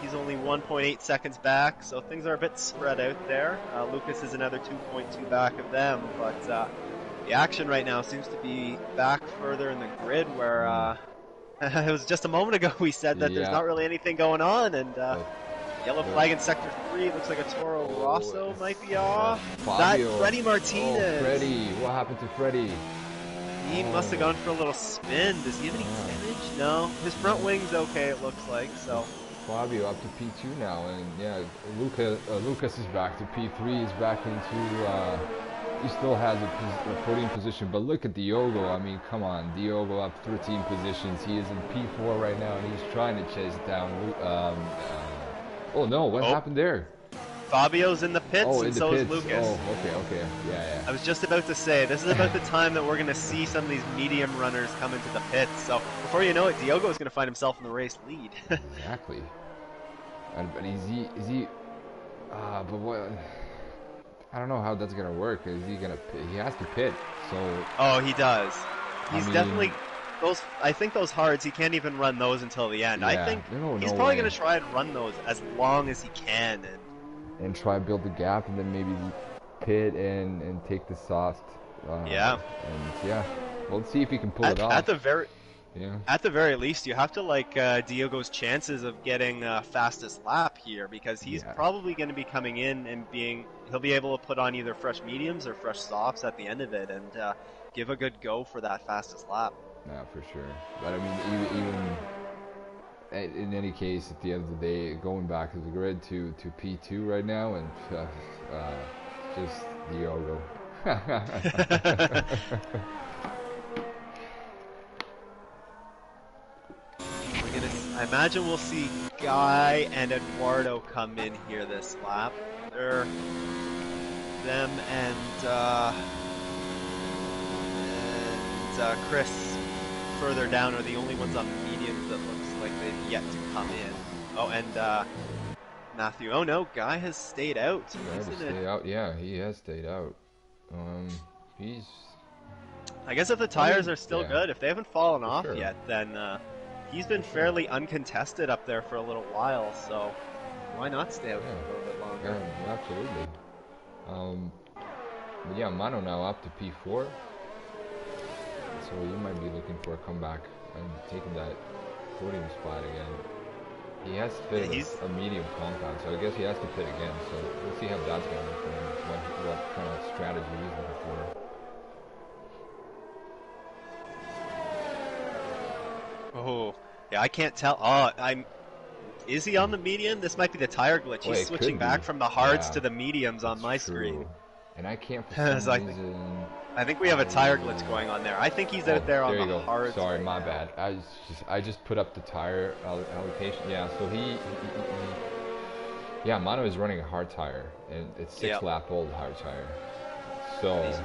He's only 1.8 seconds back, so things are a bit spread out there. Lucas is another 2.2 back of them, but the action right now seems to be back further in the grid where it was just a moment ago we said that there's not really anything going on, and yellow flag in Sector 3, looks like a Toro Rosso might be off. Fabio. That Freddie Martinez. Oh, Freddie. What happened to Freddie? He must have gone for a little spin. Does he have any damage? No. His front wing's okay, it looks like, so... Fabio up to P2 now, and yeah, Lucas is back to P3. He's back into he still has a podium position. But look at Diogo. I mean, come on, Diogo up 13 positions. He is in P4 right now, and he's trying to chase down. Oh no, what happened there? Fabio's in the pits, and so is Lucas. Oh, okay, yeah. I was just about to say, this is about the time that we're going to see some of these medium runners come into the pits. So before you know it, Diogo is going to find himself in the race lead. Exactly. But is he? But what? I don't know how that's gonna work. Is he gonna? He has to pit. So. Oh, he does. He's definitely those. I think those hards. He can't even run those until the end. Yeah, I think he's probably gonna try and run those as long as he can, and try and build the gap, and then maybe pit and take the soft. Yeah. And yeah, well, let's see if he can pull it off. At the very least, you have to like Diogo's chances of getting fastest lap here, because he's probably going to be coming in and he'll be able to put on either fresh mediums or fresh softs at the end of it and give a good go for that fastest lap. Yeah, for sure. But I mean, even in any case, at the end of the day, going back to the grid to P2 right now, and just Diogo. I imagine we'll see Guy and Eduardo come in here this lap. They're them and Chris further down are the only ones on mediums that looks like they've yet to come in. Oh, and Matthew. Oh no, Guy has stayed out. Yeah, he has stayed out. I guess if the tires are still good, if they haven't fallen off yet, then he's been fairly uncontested up there for a little while, so why not stay out for a little bit longer? Yeah, absolutely. But yeah, Mano now up to P4, so you might be looking for a comeback and taking that podium spot again. He has to fit a medium compound, so I guess he has to pit again, so we'll see how that's going to work for him, what kind of strategy he's looking for. Oh, yeah, I can't tell. Oh, is he on the medium? This might be the tire glitch. He's switching back from the hards to the mediums on my screen. And I can't for some reason... I think we have a tire glitch going on there. I think he's out there on the hards. Sorry, my bad. I just put up the tire allocation. Yeah, so yeah, Mano is running a hard tire, and it's 6-lap old hard tire. So he's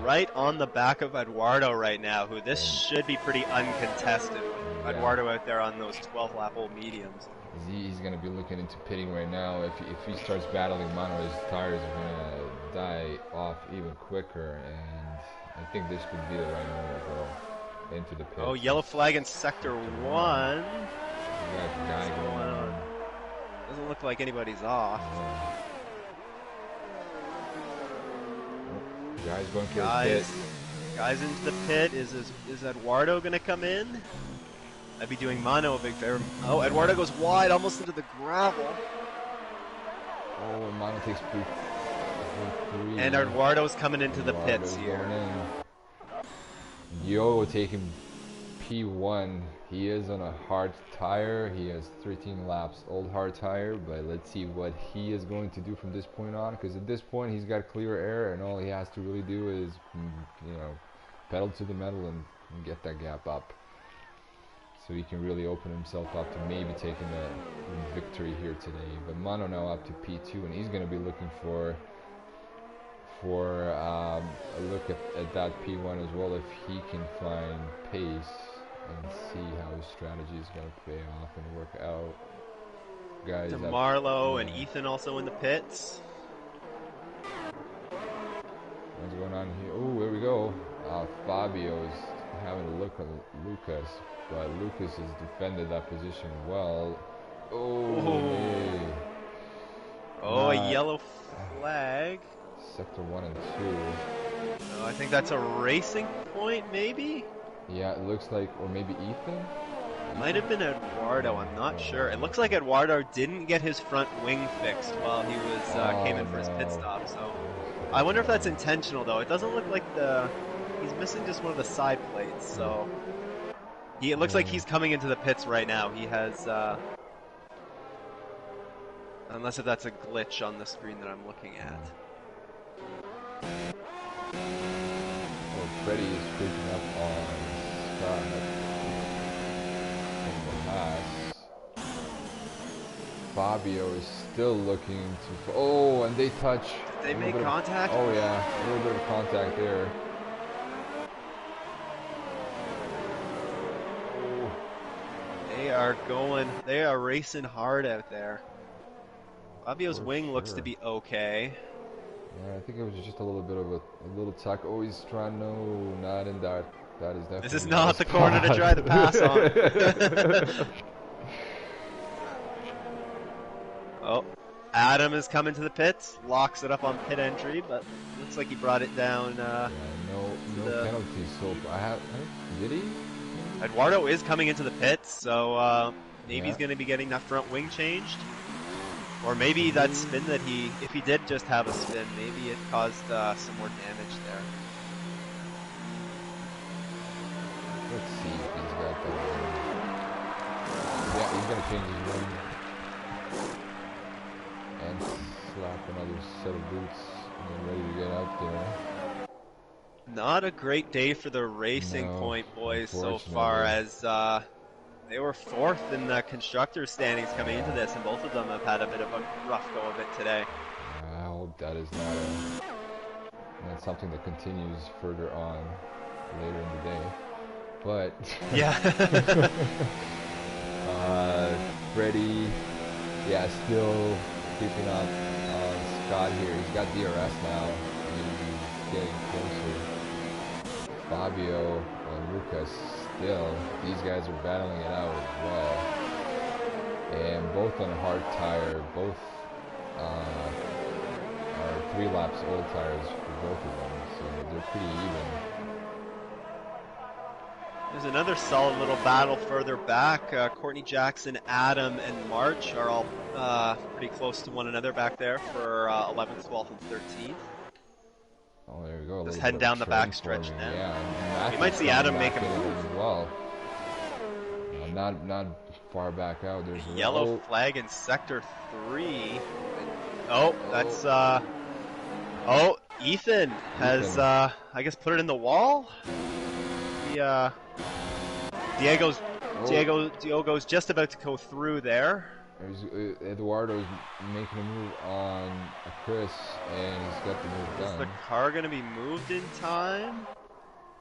right on the back of Eduardo right now, who this should be pretty uncontested with Eduardo out there on those 12-lap old mediums. He's going to be looking into pitting right now. If he starts battling Mano, his tires are going to die off even quicker, and I think this could be the right moment to go into the pit. Oh, yellow flag in sector 1. We got a guy going on. Doesn't look like anybody's off. Guys going for the pit. Guys into the pit. Is Eduardo going to come in? I'd be doing Mano a big favor. Oh, Eduardo goes wide, almost into the gravel. Oh, Mano takes P3. And Eduardo's coming into the pits here. Diogo taking P1. He is on a hard tire. He has 13 laps old hard tire, but let's see what he is going to do from this point on, because at this point he's got clear air, and all he has to really do is, pedal to the metal and get that gap up. So he can really open himself up to maybe taking a victory here today. But Mano now up to P2, and he's going to be looking for a look at that P1 as well, if he can find pace and see how his strategy is going to pay off and work out. Guys, Marlo and Ethan also in the pits. What's going on here? Oh, here we go. Fabio's having a look at Lucas, but Lucas has defended that position well. A yellow flag. Sector 1 and 2. Oh, I think that's a racing point, maybe? Yeah, it looks like, or maybe Ethan? Might have been Eduardo, I'm not sure. It looks like Eduardo didn't get his front wing fixed while he was came in for his pit stop, so... I wonder if that's intentional, though. It doesn't look like he's missing just one of the side plates, so... It looks like he's coming into the pits right now. He has, unless if that's a glitch on the screen that I'm looking at. Freddie is creeping up on Scott in the pass. Fabio is still looking to. Oh, and they touch. Did they make contact? Oh yeah, a little bit of contact there. Oh. They are racing hard out there. Fabio's wing looks to be okay. Yeah, I think it was just a little bit of a little tuck. Oh, he's trying. No, not in that. That is definitely. This is not the corner to try the pass on. Oh, Adam is coming to the pits. Locks it up on pit entry, but looks like he brought it down. Yeah, no penalty. So did he? Eduardo is coming into the pits, so maybe he's going to be getting that front wing changed. Or maybe that spin that if he did just have a spin, maybe it caused some more damage there. Let's see if he's got that wing. Yeah, he's going to change his wing. And slap another set of boots and get ready to get out there. Not a great day for the Racing Point boys so far, as they were 4th in the constructors standings coming into this, and both of them have had a bit of a rough go of it today. I hope that is not something that continues further on later in the day. But yeah, Freddie, still creeping up on Scott here. He's got DRS now, and he's getting closer. Fabio and Lucas still, these guys are battling it out as well. And both on a hard tire, both are 3 laps old tires for both of them, so they're pretty even. There's another solid little battle further back. Courtney Jackson, Adam, and March are all pretty close to one another back there for 11th, 12th, and 13th. Oh, there you go. Just heading down the backstretch now. Yeah, you might see Adam make a move as well. Not far back out. There's a yellow flag in sector 3. That's Ethan has I guess put it in the wall. Diogo's just about to go through there. Eduardo's making a move on Chris, and he's got the move done. Is the car going to be moved in time?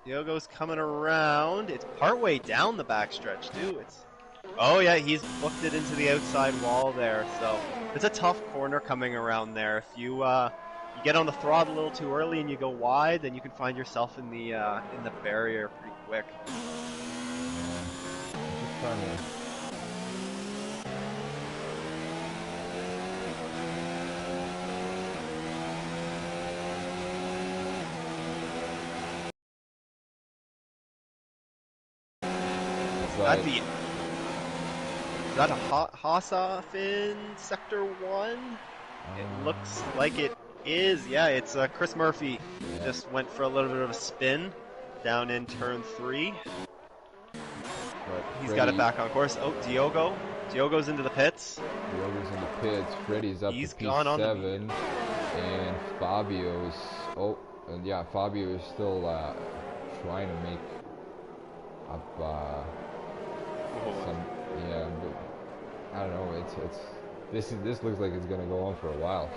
Diogo's coming around. It's partway down the backstretch, too. He's booked it into the outside wall there. So it's a tough corner coming around there. If you get on the throttle a little too early and you go wide, then you can find yourself in the barrier pretty quick. Is that a Haas-off in Sector 1? It looks like it is. Yeah, it's Chris Murphy. Just went for a little bit of a spin down in turn 3. He's got it back on course. Oh, Diogo. Diogo's into the pits. Diogo's in the pits. Freddie's up to P7. And Fabio's... Fabio is still trying to make up some... Yeah, but I don't know. This looks like it's going to go on for a while.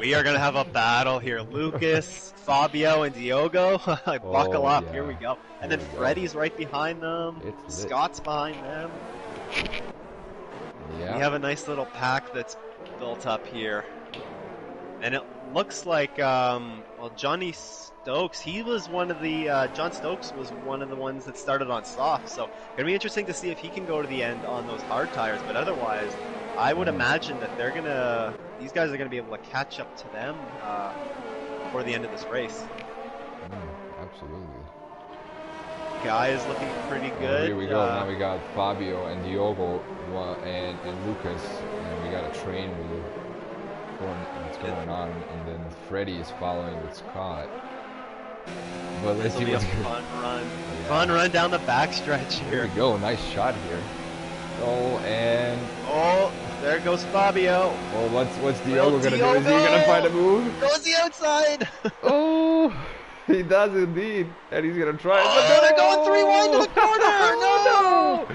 We are going to have a battle here. Lucas, Fabio, and Diogo. Buckle up. Here we go. And then Freddie's right behind them. Scott's behind them. Yeah. We have a nice little pack that's built up here. And it looks like, Johnny Stokes, John Stokes was one of the ones that started on soft. So it's going to be interesting to see if he can go to the end on those hard tires. But otherwise, I would imagine that these guys are going to be able to catch up to them before the end of this race. Absolutely. Guy is looking pretty good. Here we go. Now we got Fabio and Diogo and Lucas, and we got a train move going on, and then Freddie is following with Scott. But let's see what's a fun run. Yeah. Fun run down the backstretch here. Here we go. Nice shot here. There goes Fabio. What's Diogo gonna do? Is he gonna find a move? Goes the outside. He does indeed, and he's gonna try. Oh, But they're going 3 wide to the corner. No! No!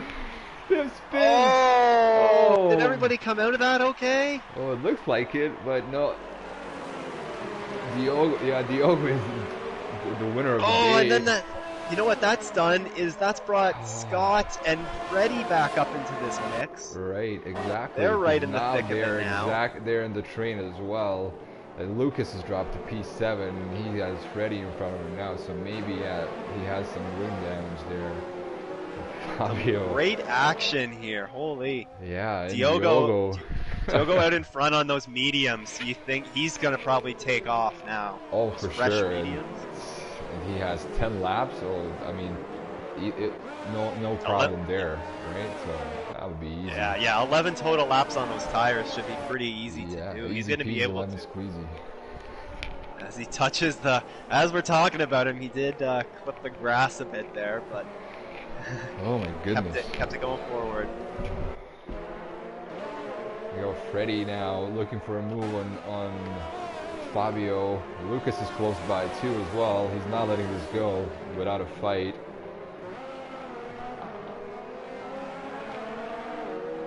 They spins. Oh! Did Oh! everybody come out of that okay? Oh, it looks like it, but no. Diogo is the winner of the day. Oh, and then that. You know what that's done is that's brought Scott and Freddie back up into this mix. Right, exactly. They're right in the now thick of it now. They're in the train as well. And Lucas has dropped to P7. He has Freddie in front of him now, so maybe he has some wing damage there. Fabio. Great action here. Holy. Yeah, Diogo out in front on those mediums. So you think he's going to probably take off now. Oh, those for fresh sure. Mediums. And he has 10 laps, so I mean, no problem there, right? So that would be easy. Yeah, 11 total laps on those tires should be pretty easy to do. He's going to be able to. Squeezy. As he touches as we're talking about him, he did clip the grass a bit there, but oh my goodness, kept it going forward. We go Freddie now, looking for a move on Fabio. Lucas is close by too as well. He's not letting this go without a fight.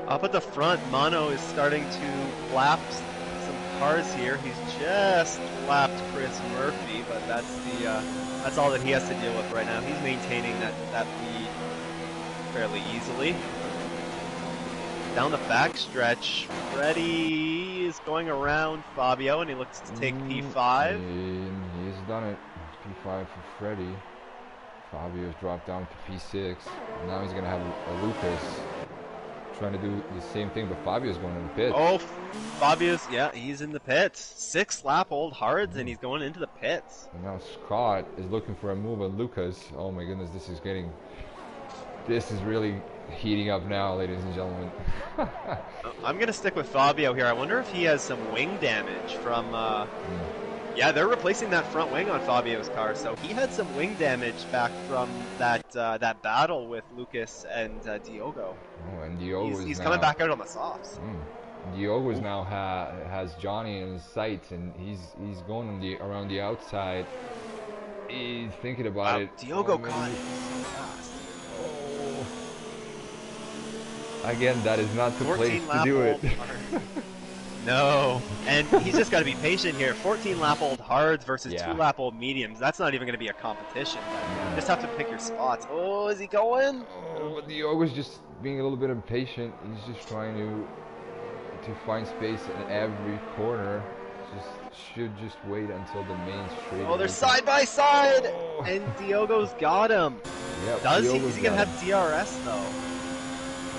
Up at the front, Mono is starting to lap some cars here. He's just lapped Chris Murphy, but that's all that he has to deal with right now. He's maintaining that lead fairly easily. Down the backstretch, Freddie is going around Fabio, and he looks to take P5. And he's done it. P5 for Freddie. Fabio's dropped down to P6. Now he's going to have a Lucas trying to do the same thing, but Fabio's going in the pits. Oh, he's in the pits. 6 lap old hards, and he's going into the pits. And now Scott is looking for a move on Lucas. Oh my goodness, this is really heating up now, ladies and gentlemen. I'm going to stick with Fabio here. I wonder if he has some wing damage from... Yeah, they're replacing that front wing on Fabio's car, so he had some wing damage back from that battle with Lucas and Diogo. Oh, and Diogo he's coming back out on the softs. Diogo now has Johnny in his sights, and he's going around the outside. He's thinking about it. Diogo caught it so fast. Again, that is not the place to do it. No, and he's just got to be patient here. 14 lap old hards versus 2 lap old mediums. That's not even going to be a competition. You just have to pick your spots. Oh, is he going? Oh, but Diogo's just being a little bit impatient. He's just trying to find space in every corner. Should just wait until the main straight. Oh, they're side by side, and Diogo's got him. Yep, Is he gonna have DRS though?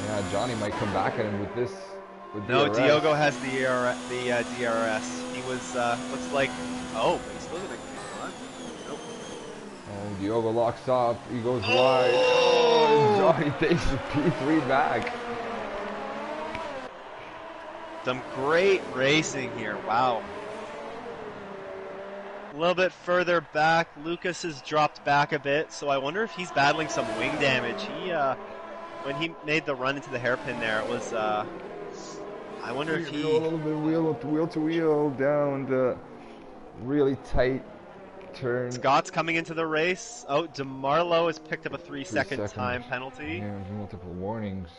Yeah, Johnny might come back at him with this. No, Diogo has the DRS. He was looks like but he's still gonna run. Nope. Oh, Diogo locks up. He goes wide. Oh, Johnny takes the P3 back. Some great racing here. Wow. A little bit further back, Lucas has dropped back a bit, so I wonder if he's battling some wing damage. He, when he made the run into the hairpin there, it was, I wonder if he... A little bit wheel to wheel down the really tight turn. Scott's coming into the race. Oh, DeMarlo has picked up a 3-second time penalty. Yeah, there's multiple warnings.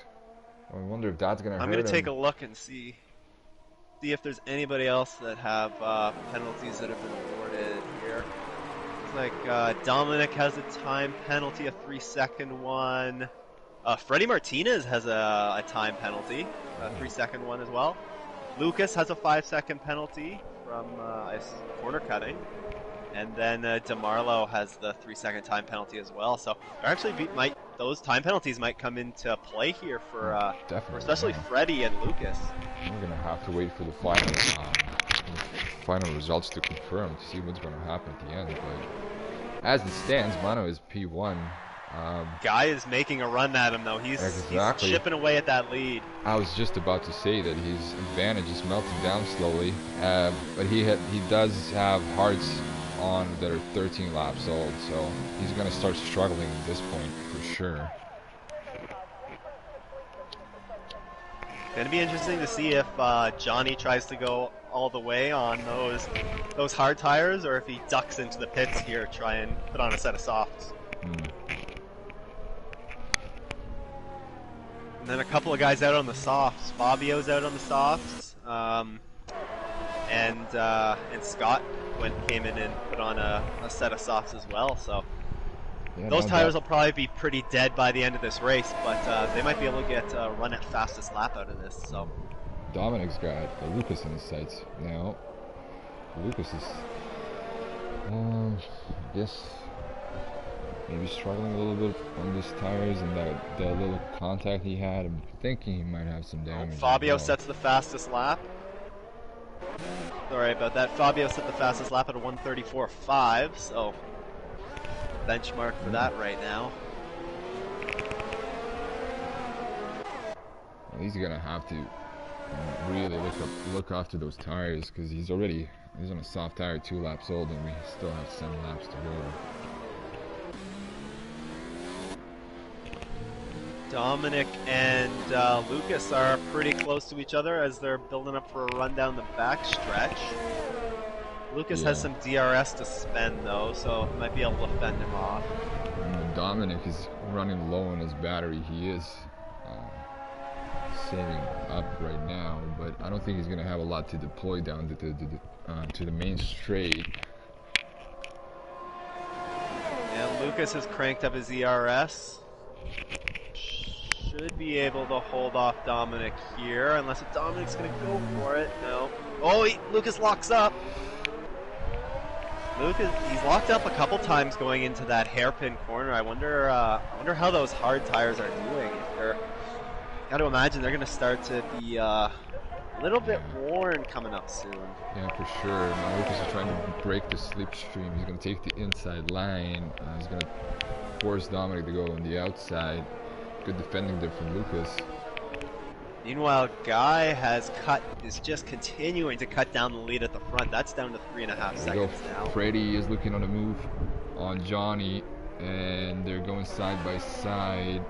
I wonder if that's going to hurt him. I'm going to take a look and see if there's anybody else that have penalties that have been awarded here. Looks like Dominic has a time penalty, a 3-second one. Freddie Martinez has a time penalty, a 3-second one as well. Lucas has a 5-second penalty from corner cutting. And then DeMarlo has the 3-second time penalty as well. So actually those time penalties might come into play here for especially Freddie and Lucas. We're gonna have to wait for the final results to confirm to see what's gonna happen at the end. But as it stands, Mono is P1. Guy is making a run at him though. He's chipping away at that lead. I was just about to say that his advantage is melting down slowly, but he does have hearts on that are 13 laps old, so he's going to start struggling at this point for sure. Gonna be interesting to see if Johnny tries to go all the way on those hard tires, or if he ducks into the pits here, try and put on a set of softs. And then a couple of guys out on the softs. Fabio's out on the softs, and Scott came in and put on a set of softs as well. So Yeah, those no, tires will probably be pretty dead by the end of this race, but they might be able to get run at fastest lap out of this. So Dominic's got Lucas in his sights now. Lucas is, I guess, maybe struggling a little bit on these tires and that little contact he had. I'm thinking he might have some damage. Fabio as well. sets the fastest lap. Sorry about that. Fabio set the fastest lap at a 1:34.5, so benchmark for that right now. Well, he's gonna have to really look after those tires because he's on a soft tire, 2 laps old, and we still have 7 laps to go. Dominic and Lucas are pretty close to each other as they're building up for a run down the back stretch. Lucas has some DRS to spend though, so might be able to fend him off. Dominic is running low on his battery. He is saving up right now, but I don't think he's going to have a lot to deploy down to the main straight. And Lucas has cranked up his ERS. Should be able to hold off Dominic here, unless Dominic's going to go for it. No. Oh, Lucas locks up. Lucas, he's locked up a couple times going into that hairpin corner. I wonder how those hard tires are doing. Got to imagine they're going to start to be a little bit worn coming up soon. Yeah, for sure. Now Lucas is trying to break the slipstream. He's going to take the inside line. He's going to force Dominic to go on the outside. Good defending there from Lucas. Meanwhile, Guy is just continuing to cut down the lead at the front. That's down to 3.5 seconds now. Freddie is looking on the move on Johnny, and they're going side by side.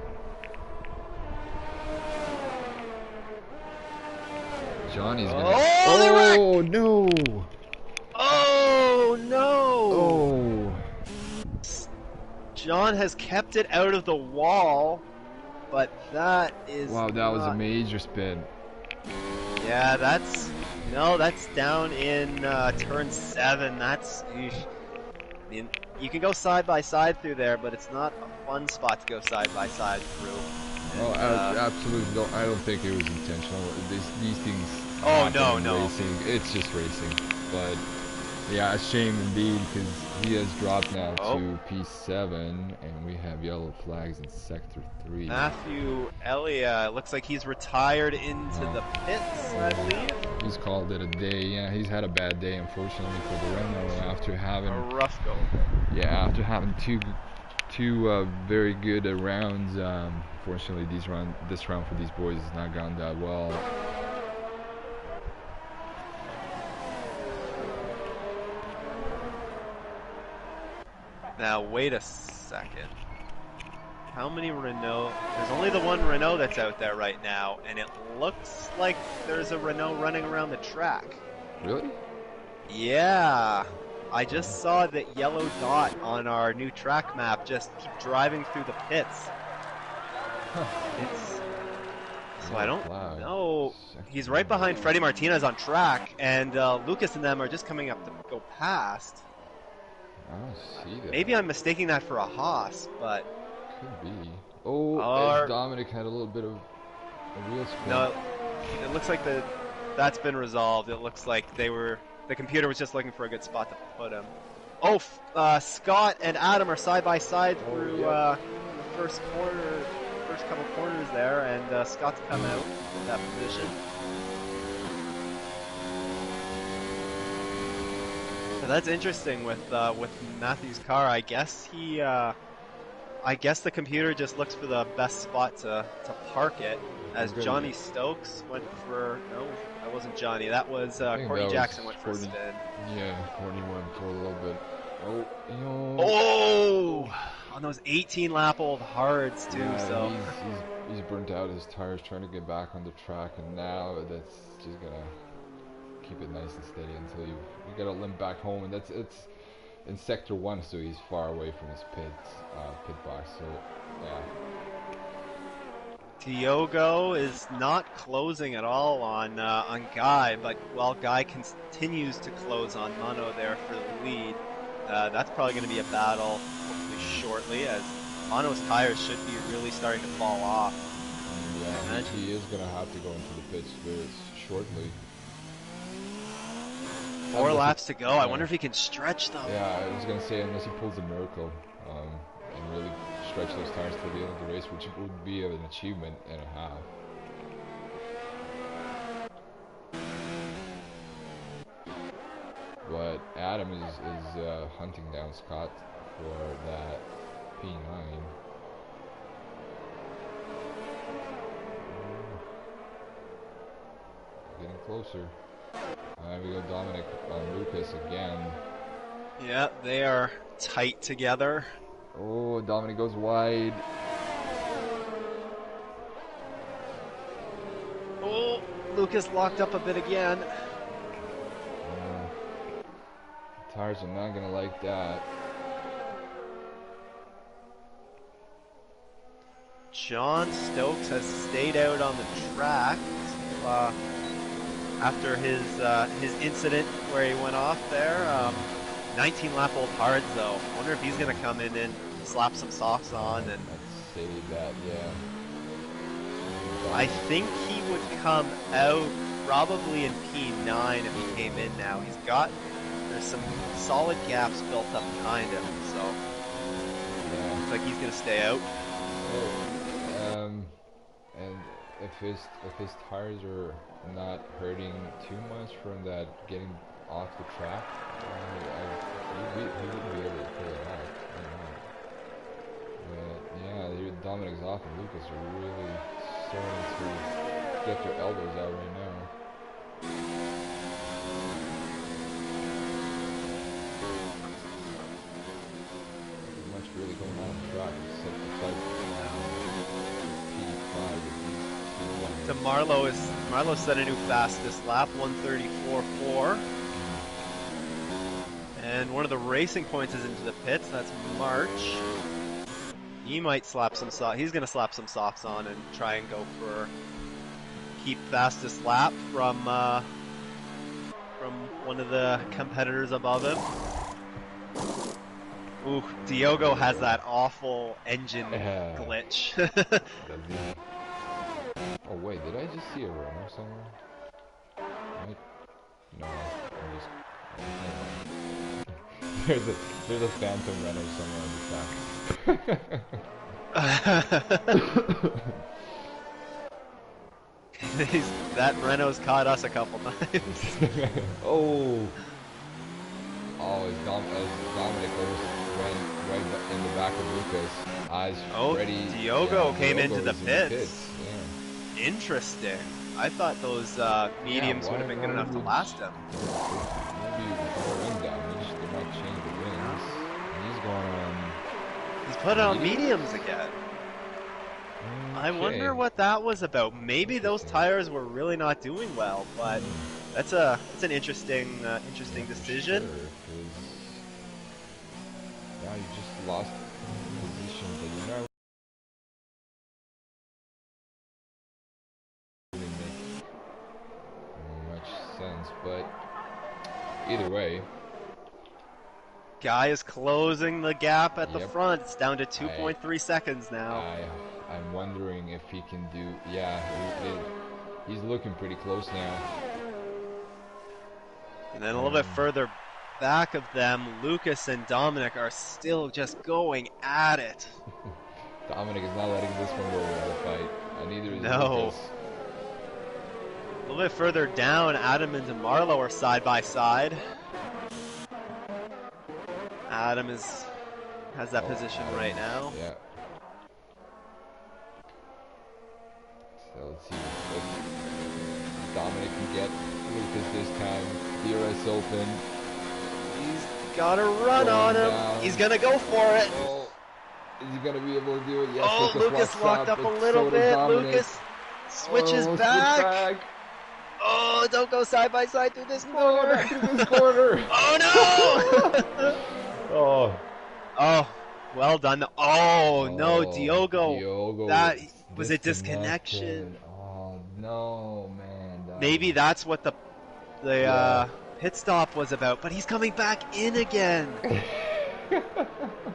Johnny's gonna. Oh no! Oh no! Oh! John has kept it out of the wall, but that is. Wow, that was a major spin. Yeah, that's down in turn 7. That's. Eesh. I mean, you can go side by side through there, but it's not a fun spot to go side by side through. Oh, absolutely. No, I don't think it was intentional. These things. Oh no! Racing. It's just racing. But yeah, a shame indeed because he has dropped now to P7, and we have yellow flags in Sector 3. Matthew Elliott looks like he's retired into the pits, I believe. He's called it a day. Yeah, he's had a bad day, unfortunately, for the Renault after having a rough go. Yeah, after having two very good rounds. Fortunately, this round for these boys has not gone that well. Now, wait a second. How many Renault? There's only the one Renault that's out there right now, and it looks like there's a Renault running around the track. Really? Yeah. I just saw that yellow dot on our new track map just keep driving through the pits. So I don't know. He's right behind Freddie Martinez on track, and Lucas and them are just coming up to go past. I don't see that. Maybe I'm mistaking that for a Haas, but could be. Oh, Dominic had a little bit of a wheel spin. No, it looks like that's been resolved. It looks like the computer was just looking for a good spot to put him. Oh, Scott and Adam are side by side through the first couple corners there, and Scott's come out in that position. That's interesting with Matthew's car. I guess the computer just looks for the best spot to park it. As Johnny Stokes went for that wasn't Johnny. That was Courtney Jackson went for a spin. Yeah, Courtney went for a little bit. Oh, on those 18-lap-old hards too. Yeah, so he's he's burnt out his tires trying to get back on the track, and now that's just gonna keep it nice and steady until you gotta limp back home, and it's in sector 1, so he's far away from his pit box. So yeah. Diogo is not closing at all on Guy, but while Guy continues to close on Mano there for the lead, that's probably going to be a battle hopefully shortly, as Mano's tires should be really starting to fall off. Yeah, he is going to have to go into the pits very shortly. 4 laps to go. Yeah. I wonder if he can stretch them. Yeah, I was going to say, unless he pulls a miracle and really stretch those tires to the end of the race, which would be an achievement and a half. But Adam is hunting down Scott for that P9. Getting closer. We go Dominic on Lucas again. Yeah, they are tight together. Oh, Dominic goes wide. Oh, Lucas locked up a bit again. Tires are not gonna like that. John Stokes has stayed out on the track after his incident where he went off there. 19-lap-old Hards, though. I wonder if he's going to come in and slap some socks on. And I'd say that, yeah. I think he would come out probably in P9 if he came in now. There's some solid gaps built up behind him, so yeah. Looks like he's going to stay out. And if his tires are not hurting too much from that getting off the track, he wouldn't be able to pull it off. But yeah, Dominic's off and Lucas are really starting to get their elbows out right now. Not much really going on the track except the fight. So Marlowe set a new fastest lap, 1:34.4. And one of the racing points is into the pits. That's March. He might slap some socks. He's going to slap some socks on and try and go for keep fastest lap from one of the competitors above him. Ooh, Diogo has that awful engine glitch. Oh wait, did I just see a runner somewhere? No, there's a phantom runner somewhere on the track. That Renault's caught us a couple times. Oh, Dominic right in the back of Lucas. Eyes ready. Diogo came into the pits. Yeah. Interesting. I thought those mediums would have been good enough to last him. Maybe ring damage. They might change the rings. And he's going on. He's put on mediums again. Okay. I wonder what that was about. Maybe those tires were really not doing well, but that's an interesting decision. Sure, yeah, you just lost position, but you're not really make much sense. But either way, Guy is closing the gap at the front. It's down to 2.3 seconds now. I'm wondering if he can do. Yeah, he's looking pretty close now. And then a little bit further back of them, Lucas and Dominic are still just going at it. Dominic is not letting this one go over the fight. Neither is A Lucas. little bit further down, Adam and Marlo are side by side. Adam has that position right now. Yeah. So let's see if Dominic can get Lucas this time. DRS open. He's got a run on him. Down. He's gonna go for it. Oh. Is he gonna be able to do it? Yes. Oh, Lucas locked up a little bit. Lucas switches switch back. Oh, don't go side by side through this corner. No, not through this corner. Oh no! Oh. Oh, well done. Oh no, Diogo. Diogo That was a disconnection. Oh no, man. Maybe that's what the pit stop was about. But he's coming back in again.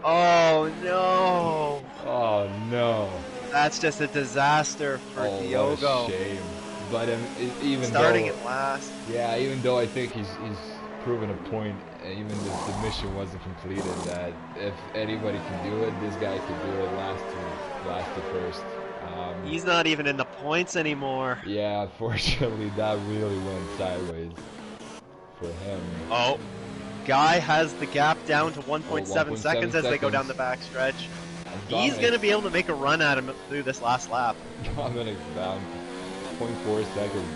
Oh no! Oh no! That's just a disaster for Diogo. What a shame. But even starting though, at last. Yeah, even though I think he's proven a point, even if the mission wasn't completed, that if anybody can do it, this guy can do it. Last to first. He's not even in the points anymore. Yeah, unfortunately, that really went sideways for him. Oh. Guy has the gap down to 1.7 seconds as they go down the backstretch. He's going to be able to make a run at him through this last lap. Dominic's down 0.4 seconds.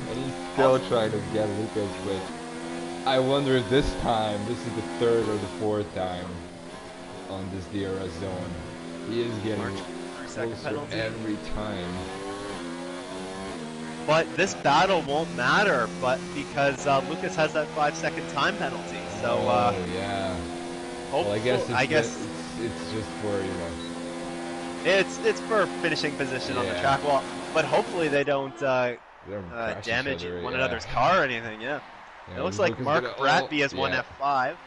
And he's still trying to get Lucas, but I wonder if this time, this is the third or the fourth time on this DRS zone. He is getting closer every time. But this battle won't matter, but because Lucas has that 5-second time penalty. So, yeah. Well, I guess it's just for, you know. It's for finishing position on the track. Well, but hopefully they don't damage one another's car or anything. Yeah. It looks like Mark Bratby has won F5.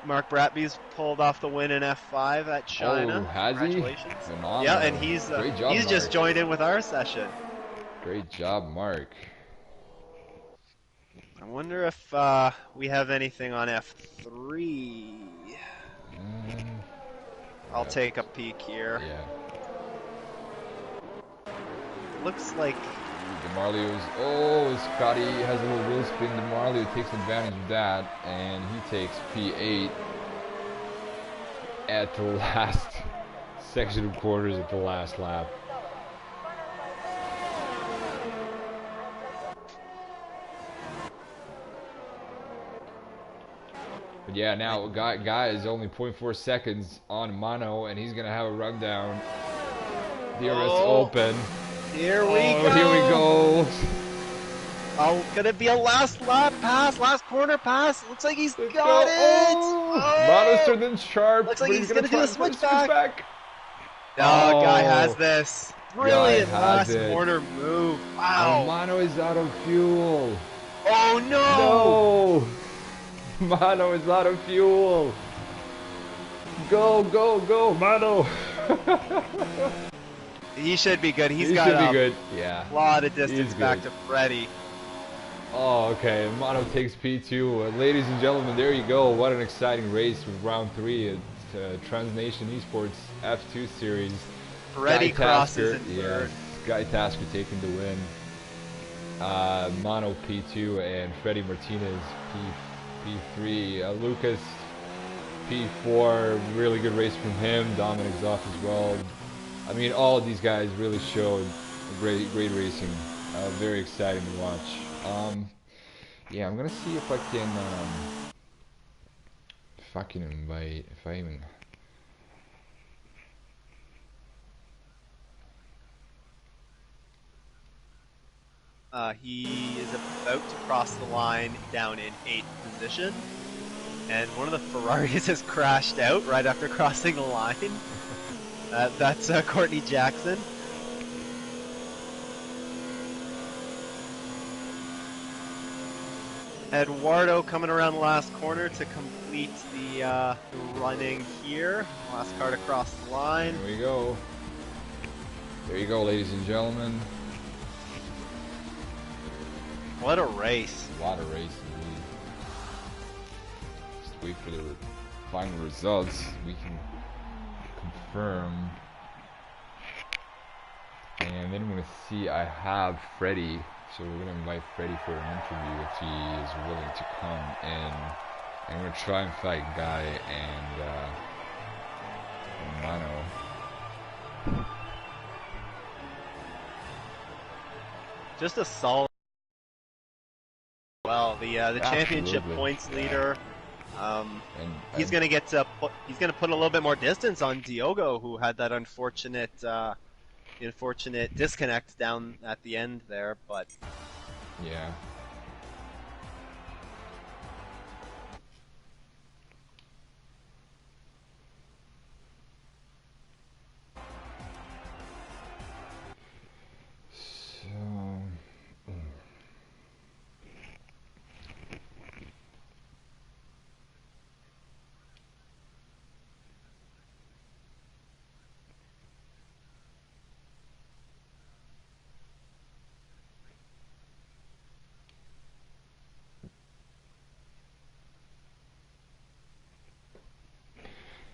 Mark Bratby's pulled off the win in F5 at China. Oh, has Congratulations. he? Phenomenal. Yeah, and he's just joined in with our session. Great job, Mark. I wonder if we have anything on F3. I'll take a peek here. Yeah. Looks like DeMarlio's Scotty has a little wheel spin. DeMarlio takes advantage of that, and he takes P8 at the last section of quarters at the last lap. But yeah, now guy is only 0.4 seconds on mono, and he's gonna have a rundown. DRS open. Here we go. Here we go. Oh, gonna be a last lap pass, last corner pass. Looks like he's got it. Mono's turned in sharp. Looks like he's gonna do the switchback. Oh, Guy has this. Brilliant last corner move. Wow. Oh, Mono is out of fuel. Oh no. No. Mono is out of fuel. Go, go, go, Mono. He should be good. He should be good. Yeah. A lot of distance back to Freddy. Oh, okay. Mono takes P2. Ladies and gentlemen, there you go. What an exciting race with round 3 at Transnation Esports F2 Series. Freddy crosses in third. Guy Tasker taking the win. Mono P2 and Freddy Martinez P3. Lucas P4. Really good race from him. Dominic's off as well. I mean, all of these guys really showed great racing. Very exciting to watch. Yeah, I'm gonna see if I can invite, if I even. He is about to cross the line down in 8th position, and one of the Ferraris has crashed out right after crossing the line. That's Courtney Jackson. Eduardo coming around the last corner to complete the running here. Last car to cross the line. There we go. There you go, ladies and gentlemen. What a race. What a race indeed. Just wait for the final results. We can confirm. And then we're going to see, I have Freddy, so we're going to invite Freddy for an interview if he is willing to come in. And we're going to try and fight Guy and Mono. Just a solid. Well, the championship points leader He's gonna he's gonna put a little bit more distance on Diogo, who had that unfortunate disconnect down at the end there. But yeah.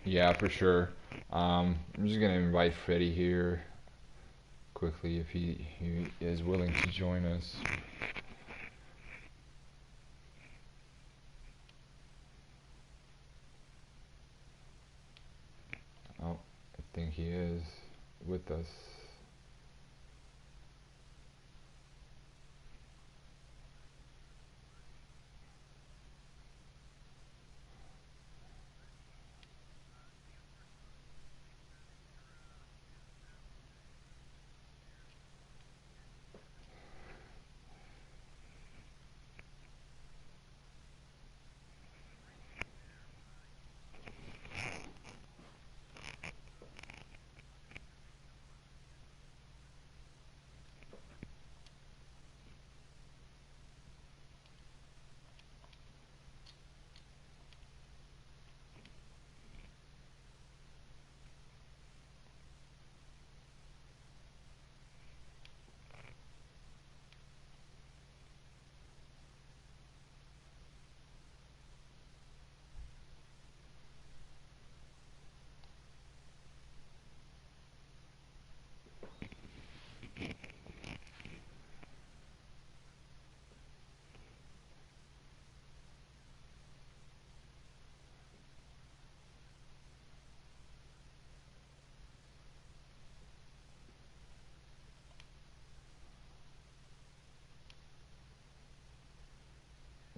Yeah, for sure. I'm just gonna invite Freddie here quickly if he is willing to join us. Oh, I think he is with us.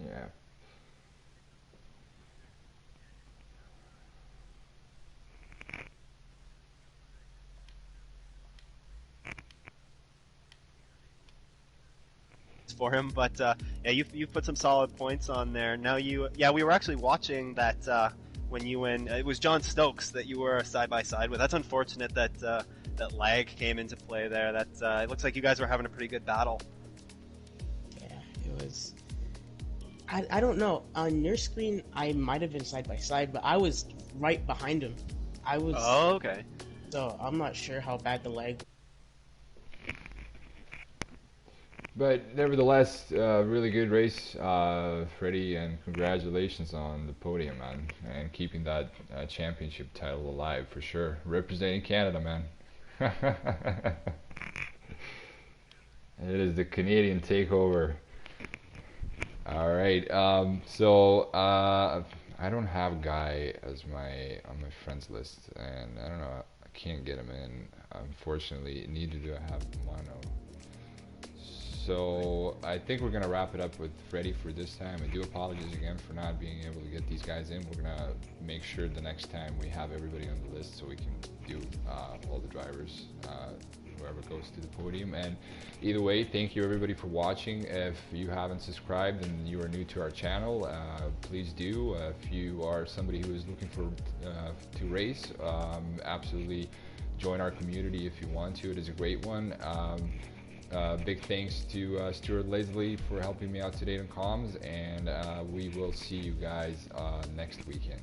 Yeah. for him, but yeah, you've put some solid points on there. Now we were actually watching that when you and it was John Stokes that you were side by side with. That's unfortunate that that lag came into play there. That it looks like you guys were having a pretty good battle. Yeah, it was. I don't know. On your screen, I might have been side by side, but I was right behind him. I was. Oh, okay. So I'm not sure how bad the lag. But nevertheless, really good race, Freddie, and congratulations on the podium, man, and keeping that championship title alive for sure. Representing Canada, man. It is the Canadian takeover. All right. I don't have Guy as on my friends list, and I don't know. I can't get him in. Unfortunately, neither do I have Mono. So I think we're gonna wrap it up with Freddie for this time. I do apologize again for not being able to get these guys in. We're gonna make sure the next time we have everybody on the list so we can do all the drivers, whoever goes to the podium. And either way, thank you everybody for watching. If you haven't subscribed and you are new to our channel, please do. If you are somebody who is looking for to race, absolutely join our community if you want to. It is a great one. Big thanks to Stuart Leslie for helping me out today on comms, and we will see you guys next weekend.